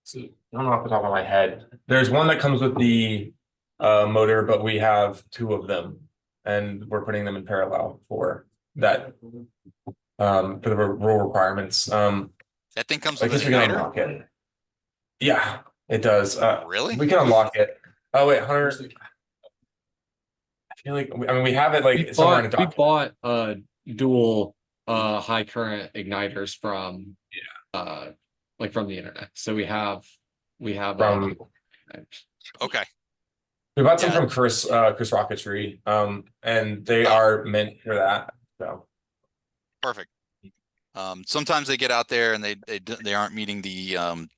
So I don't know off the top of my head. There's one that comes with the motor, but we have two of them, and we're putting them in parallel for that for the rule requirements. That thing comes I with guess an we can igniter? unlock it. Yeah, it does. Really? We can unlock it. Oh wait, Hunter. I feel like I mean we have it like somewhere in a We document. bought dual high current igniters from like from the internet. So we have From Okay. we bought some Yeah. from Chris Rocketry, and they Oh. are meant for that. So Perfect. Sometimes they get out there and they aren't meeting the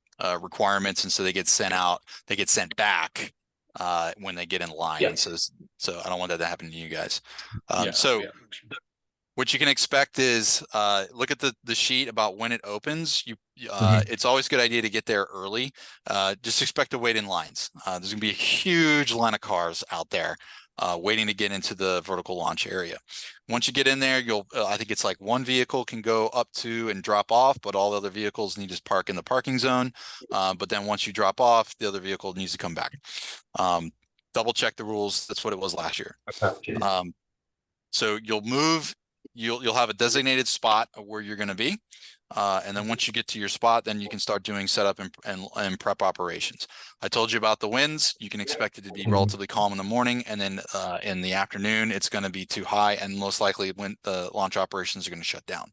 requirements, and so they get sent out. They get sent back when they get in line. Yeah. And so I don't want that to happen to you guys. yeah, So yeah. what you can expect is look at the sheet about when it opens. It's always a good idea to get there early. Just expect to wait in lines. There's gonna be a huge line of cars out there waiting to get into the vertical launch area. Once you get in there, I think it's like one vehicle can go up to and drop off, but all the other vehicles need to park in the parking zone. But then once you drop off, the other vehicle needs to come back. Double check the rules. That's what it was last year. So you'll move. You'll have a designated spot of where you're going to be, and then once you get to your spot, then you can start doing setup and prep operations. I told you about the winds. You can expect it to be relatively calm in the morning, and then in the afternoon, it's going to be too high, and most likely when the launch operations are going to shut down.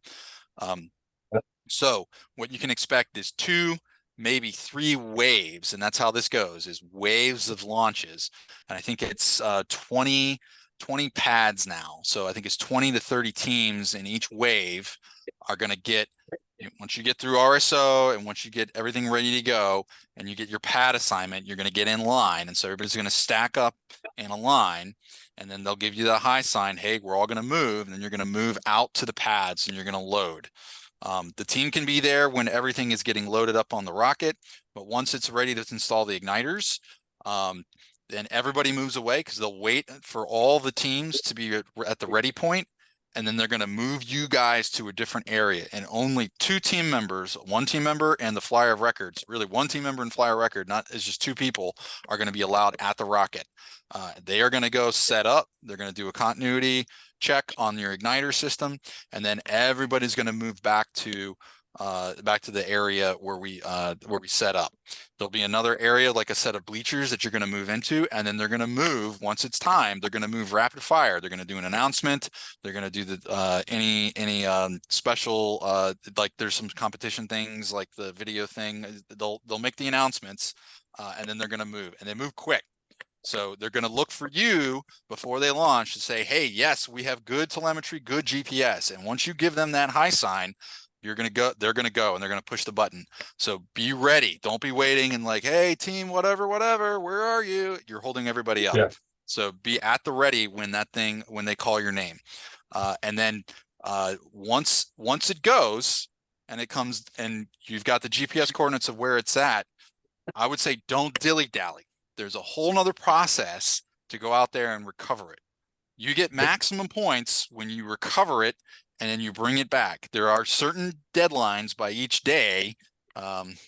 So what you can expect is 2, maybe 3 waves, and that's how this goes: is waves of launches. And I think it's 20 pads now. So I think it's 20 to 30 teams in each wave are going to get, once you get through RSO and once you get everything ready to go and you get your pad assignment, you're going to get in line. And so everybody's going to stack up in a line, and then they'll give you the high sign, hey, we're all going to move. And then you're going to move out to the pads and you're going to load. The team can be there when everything is getting loaded up on the rocket, but once it's ready to install the igniters, then everybody moves away because they'll wait for all the teams to be at the ready point, and then they're going to move you guys to a different area. And only 2 team members, 1 team member and the flyer of records, really 1 team member and flyer record, not it's just 2 people, are going to be allowed at the rocket. They are going to go set up. They're going to do a continuity check on your igniter system, and then everybody's going to move back to the area where we set up. There'll be another area like a set of bleachers that you're going to move into, and then they're going to move once it's time. They're going to move rapid fire. They're going to do an announcement. They're going to do the any special like there's some competition things like the video thing. They'll make the announcements, and then they're going to move, and they move quick. So they're going to look for you before they launch to say, hey, yes, we have good telemetry, good GPS. And once you give them that high sign, they're going to go, and they're going to push the button. So be ready. Don't be waiting and like, hey, team, whatever, where are you? You're holding everybody up. Yeah. So be at the ready when they call your name. And then once it goes and it comes and you've got the GPS coordinates of where it's at, I would say don't dilly-dally. There's a whole nother process to go out there and recover it. You get maximum points when you recover it and then you bring it back. There are certain deadlines by each day,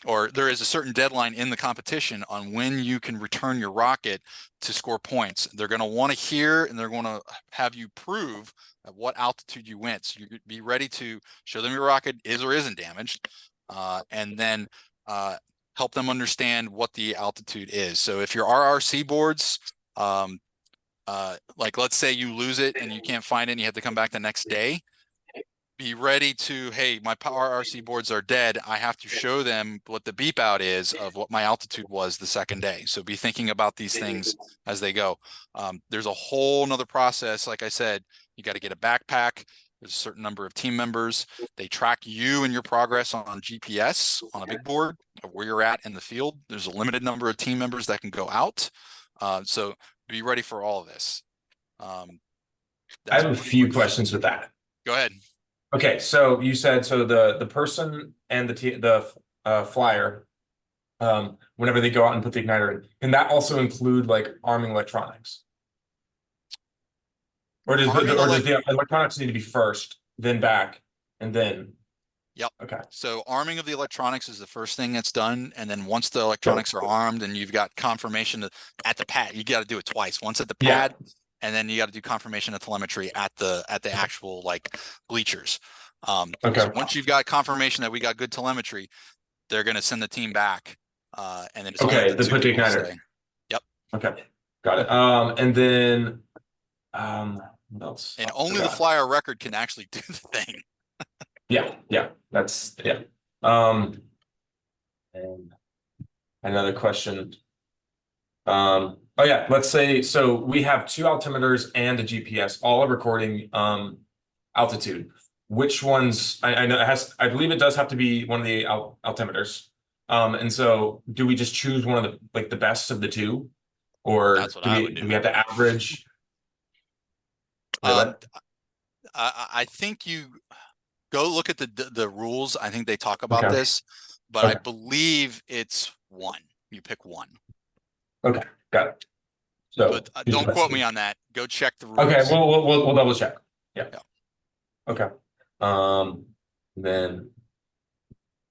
or there is a certain deadline in the competition on when you can return your rocket to score points. They're going to want to hear and they're going to have you prove at what altitude you went. So you be ready to show them your rocket is or isn't damaged, and then help them understand what the altitude is. So if your RRC boards, like let's say you lose it and you can't find it and you have to come back the next day, be ready to, hey, my RRC boards are dead. I have to show them what the beep out is of what my altitude was the second day. So be thinking about these things as they go. There's a whole nother process. Like I said, you got to get a backpack. There's a certain number of team members. They track you and your progress on GPS on a big board of where you're at in the field. There's a limited number of team members that can go out. So be ready for all of this. I have a few questions with that. Go ahead. Okay, so you said so the person and the flyer whenever they go out and put the igniter in. Can that also include like arming electronics? Or does the electronics need to be first, then back, and then? Yep. Okay. So arming of the electronics is the first thing that's done. And then once the electronics are armed and you've got confirmation at the pad, you got to do it twice. Once at the pad, and then you got to do confirmation of telemetry at the actual like bleachers. Okay. So once you've got confirmation that we got good telemetry, they're going to send the team back. And then it's only Okay, the they two put the people igniter. stay. Yep. Okay, got it. And then what else? And I only the forgot. flyer record can actually do the thing. Yeah, that's yeah. And another question. Oh yeah, let's say so we have 2 altimeters and a GPS, all are recording altitude. Which ones? I know it has. I believe it does have to be one of the altimeters. And so do we just choose one of the best of the 2, or That's what I would do. Do we have to average? I think you go look at the rules. I think they talk about Okay. this, but I Okay. believe it's 1. You pick 1. Okay, got it. So But don't quote me on that. Go check the rules. Okay, we'll double check. Yeah. Yeah. Okay. Then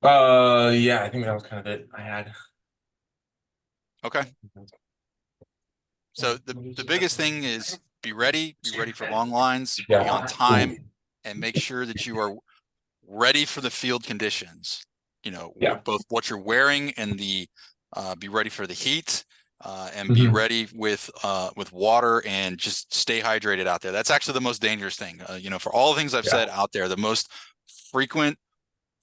yeah, I think that was kind of it I had. Okay. So the biggest thing is be ready for long lines, be on time, and make sure that you are ready for the field conditions. You know, both what you're wearing and the be ready for the heat, and be ready with water, and just stay hydrated out there. That's actually the most dangerous thing. You know, for all the things I've said out there, the most frequent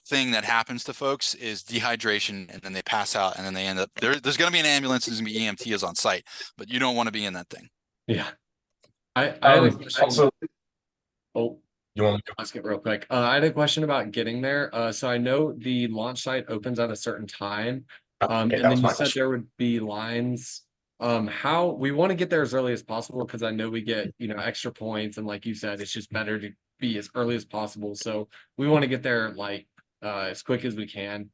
thing that happens to folks is dehydration, and then they pass out, and then they end up there's going to be an ambulance, there's going to be EMTs on site, but you don't want to be in that thing. Yeah. I had a question. Also, oh, you want me to I'll skip real quick. I had a question about getting there. So I know the launch site opens at a certain time. And then you said there would be lines. How we want to get there as early as possible, because I know we get, extra points, and like you said, it's just better to be as early as possible. So we want to get there like as quick as we can.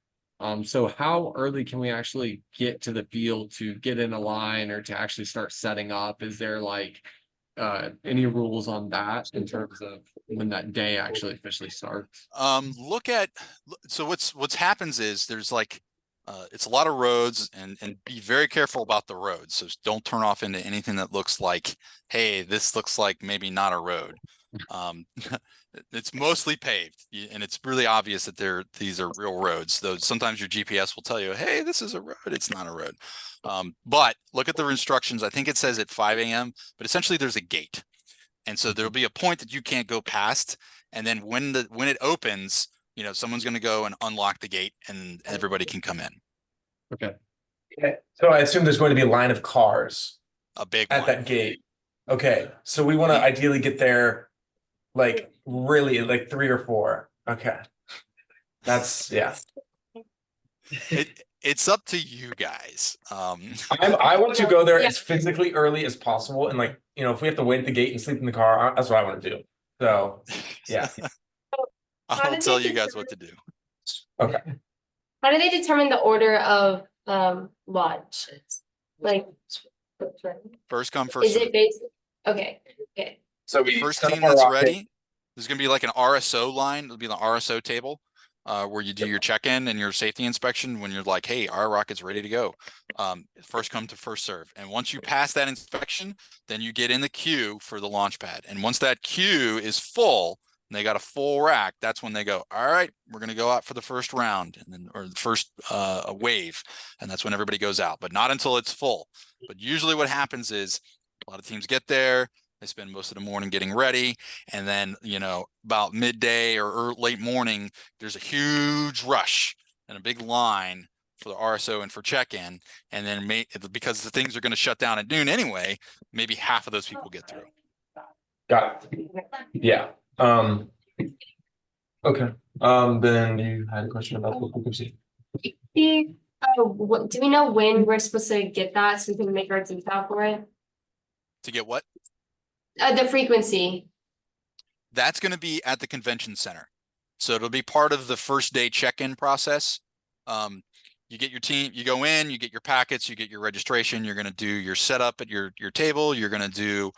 So how early can we actually get to the field to get in a line or to actually start setting up? Is there like any rules on that in terms of when that day actually officially starts? So what's happens is there's like it's a lot of roads, and be very careful about the roads. So don't turn off into anything that looks like, hey, this looks like maybe not a road. It's mostly paved, and it's really obvious that these are real roads. Though sometimes your GPS will tell you, hey, this is a road. It's not a road. But look at the instructions. I think it says at 5 a.m., but essentially there's a gate. And so there'll be a point that you can't go past. And then when it opens, someone's going to go and unlock the gate, and everybody can come in. Okay. So I assume there's going to be a line of cars. A big at one. that gate. Okay. So we want to ideally get there like really like 3 or 4. Okay. That's It's up to you guys. I want to go there as physically early as possible, and if we have to wait at the gate and sleep in the car, that's what I want to do. So yeah. I'll tell you guys what to do. Okay. How do they determine the order of launch? Like First come, first is serve. it based? Okay. So The first team that's ready, there's going to be like an RSO line. It'll be the RSO table where you do your check-in and your safety inspection when you're like, hey, our rocket's ready to go. First come to first serve. And once you pass that inspection, then you get in the queue for the launch pad. And once that queue is full, and they got a full rack, that's when they go, all right, we're going to go out for the first round, and then or the first wave. And that's when everybody goes out, but not until it's full. But usually what happens is a lot of teams get there, they spend most of the morning getting ready, and then, about midday or late morning, there's a huge rush and a big line for the RSO and for check-in. And then because the things are going to shut down at noon anyway, maybe half of those people get through. Got it. Yeah. Okay. Then you had a question about the frequency. Do we know when we're supposed to get that so we can make our detail for it? To get what? The frequency. That's going to be at the convention center. So it'll be part of the first day check-in process. you get your team, you go in, you get your packets, you get your registration, you're gonna do your setup at your table, you're gonna do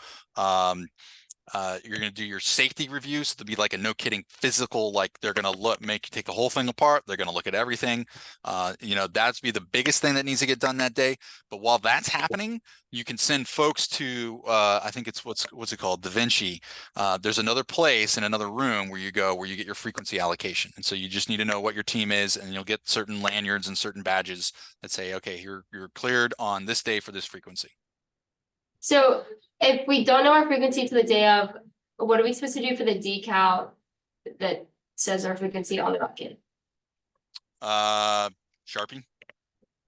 your safety reviews. So there'll be like a no kidding physical, like they're gonna make you take the whole thing apart. They're gonna look at everything. That's be the biggest thing that needs to get done that day. But while that's happening, you can send folks to I think it's what's it called, Da Vinci. There's another place in another room where you go where you get your frequency allocation. And so you just need to know what your team is, and you'll get certain lanyards and certain badges that say, okay, you're cleared on this day for this frequency. So if we don't know our frequency to the day of, what are we supposed to do for the decal that says our frequency on the rocket? Sharpie?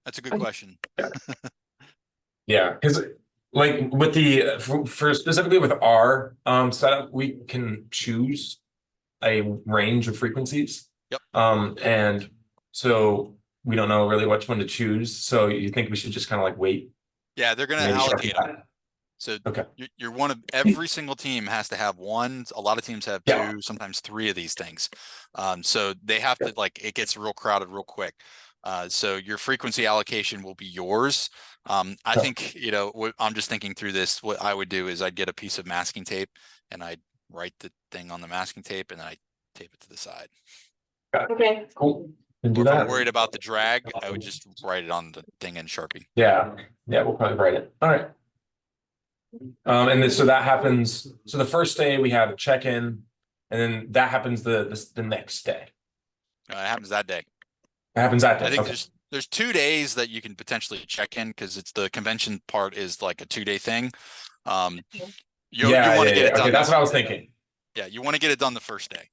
That's a good question. Yeah, because like with the for specifically with our setup, we can choose a range of frequencies. Yep. And so we don't know really which one to choose. So you think we should just kind of like wait? Yeah, they're gonna Maybe allocate sharpen them. that. So Okay. you're one of every single team has to have one. A lot of teams have Yeah. two, sometimes three of these things. So they have to like it gets real crowded real quick. So your frequency allocation will be yours. I think I'm just thinking through this. What I would do is I'd get a piece of masking tape and I'd write the thing on the masking tape and then I tape it to the side. Okay. Cool. Can do Or if I'm that. worried about the drag, I would just write it on the thing in Sharpie. Yeah, we'll probably write it. All right. And then so that happens. So the first day we have a check-in, and then that happens the next day. It happens that day. It happens that day. I think Okay. there's 2 days that you can potentially check in because it's the convention part is like a 2-day thing. You want to get it done. Okay, that's what I was thinking. Yeah, you want to get it done the first day.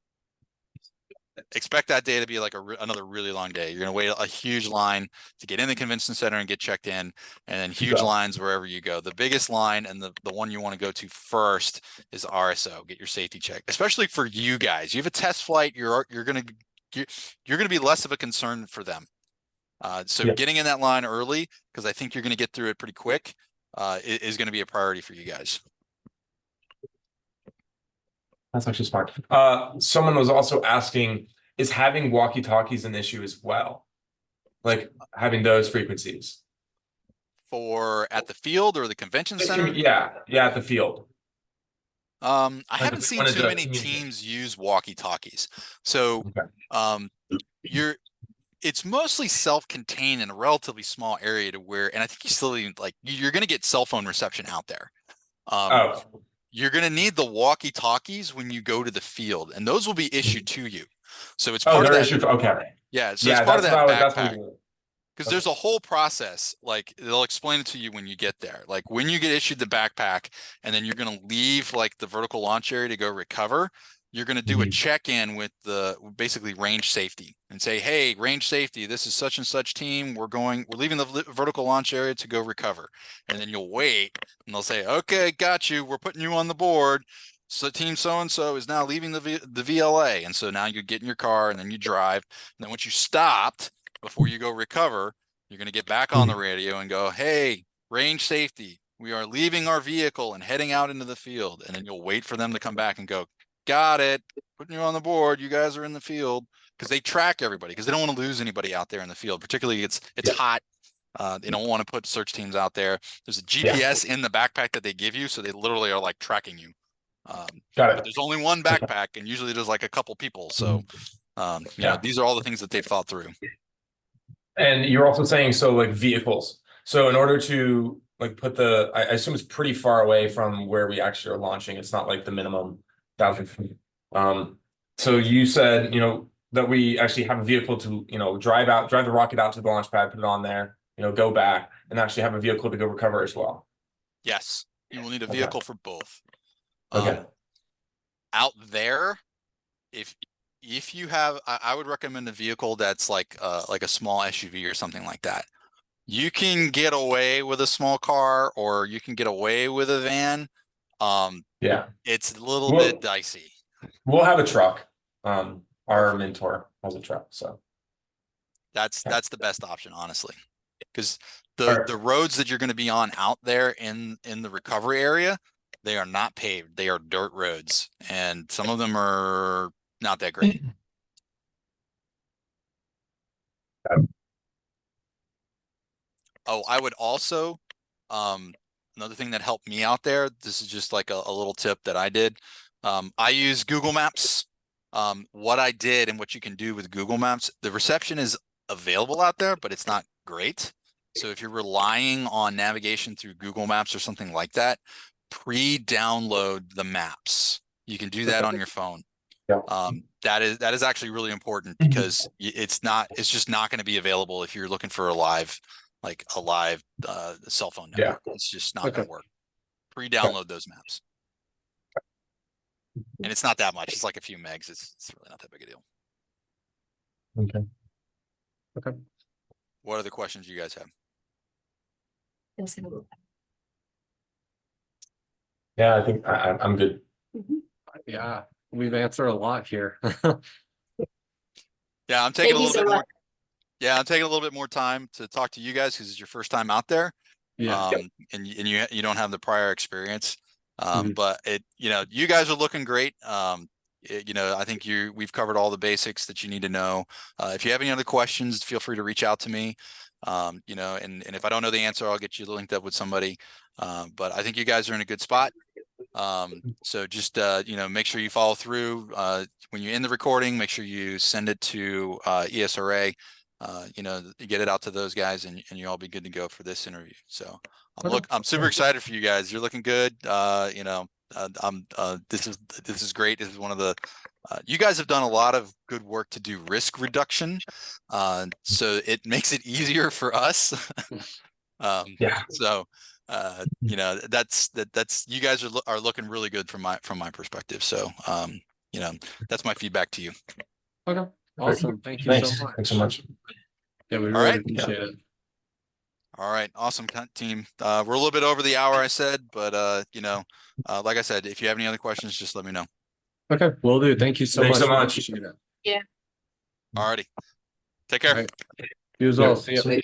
Expect that day to be like another really long day. You're going to wait a huge line to get in the convention center and get checked in, and then huge lines wherever you go. The biggest line and the one you want to go to first is RSO. Get your safety check, especially for you guys. You have a test flight. You're going to be less of a concern for them. So getting in that line early, because I think you're going to get through it pretty quick, is going to be a priority for you guys. That's actually smart. Someone was also asking, is having walkie-talkies an issue as well? Like having those frequencies? For at the field or the convention center? Yeah, at the field. I haven't seen too many teams use walkie-talkies. So it's mostly self-contained in a relatively small area to where, and I think you still even you're going to get cell phone reception out there. You're going to need the walkie-talkies when you go to the field, and those will be issued to you. So it's part of that. Okay. Yeah, so it's part of that backpack. Because there's a whole process, like they'll explain it to you when you get there. Like when you get issued the backpack, and then you're going to leave like the vertical launch area to go recover. You're going to do a check-in with the basically range safety and say, hey, range safety, this is such and such team. We're leaving the vertical launch area to go recover. And then you'll wait and they'll say, okay, got you. We're putting you on the board. So team so-and-so is now leaving the VLA. And so now you get in your car and then you drive. And then once you stopped before you go recover, you're going to get back on the radio and go, hey, range safety, we are leaving our vehicle and heading out into the field. And then you'll wait for them to come back and go, got it, putting you on the board, you guys are in the field, because they track everybody because they don't want to lose anybody out there in the field, particularly it's hot. They don't want to put search teams out there. There's a GPS in the backpack that they give you, so they literally are like tracking you. But there's only one backpack, and usually there's like a couple people. So these are all the things that they've thought through. And you're also saying, so like vehicles. So in order to like put I assume it's pretty far away from where we actually are launching. It's not like the minimum 1,000 feet. So you said, that we actually have a vehicle to, drive the rocket out to the launch pad, put it on there, go back and actually have a vehicle to go recover as well. Yes, you will need a vehicle for both. Okay. Out there, if you have, I would recommend a vehicle that's like a small SUV or something like that. You can get away with a small car, or you can get away with a van. It's a little bit dicey. We'll have a truck. Our mentor has a truck, so that's the best option, honestly, because the roads that you're going to be on out there in the recovery area, they are not paved. They are dirt roads, and some of them are not that great. Oh, I would also, another thing that helped me out there, this is just like a little tip that I did. I use Google Maps. What I did and what you can do with Google Maps, the reception is available out there, but it's not great. So if you're relying on navigation through Google Maps or something like that, pre-download the maps. You can do that on your phone. Yeah. That is actually really important because it's just not going to be available if you're looking for a live cell phone network. It's just not going to work. Pre-download those maps. And it's not that much. It's like a few megs. It's really not that big a deal. Okay. Okay. What other questions you guys have? Yeah, I think I'm good. Yeah, we've answered a lot here. Yeah, I'm taking Thank a you little so bit more. much. Yeah, I'm taking a little bit more time to talk to you guys because it's your first time out there. Yeah. And you don't have the prior experience. Mhm. But you guys are looking great. I think we've covered all the basics that you need to know. If you have any other questions, feel free to reach out to me. And if I don't know the answer, I'll get you linked up with somebody. But I think you guys are in a good spot. So just make sure you follow through. When you're in the recording, make sure you send it to ESRA. You get it out to those guys, and you all be good to go for this interview. So I'm super excited for you guys. You're looking good. This is great. This is one of the you guys have done a lot of good work to do risk reduction. So it makes it easier for us. Yeah. So that's you guys are looking really good from my perspective. So that's my feedback to you. Okay. Awesome. Thank you so Thanks. much. Thanks so much. Yeah, we All really right. appreciate it. All right, awesome team. We're a little bit over the hour, I said, but like I said, if you have any other questions, just let me know. Okay, will do. Thank you so Thanks much. so We much. appreciate it. All righty. Take care. All right. You as well. See you. So-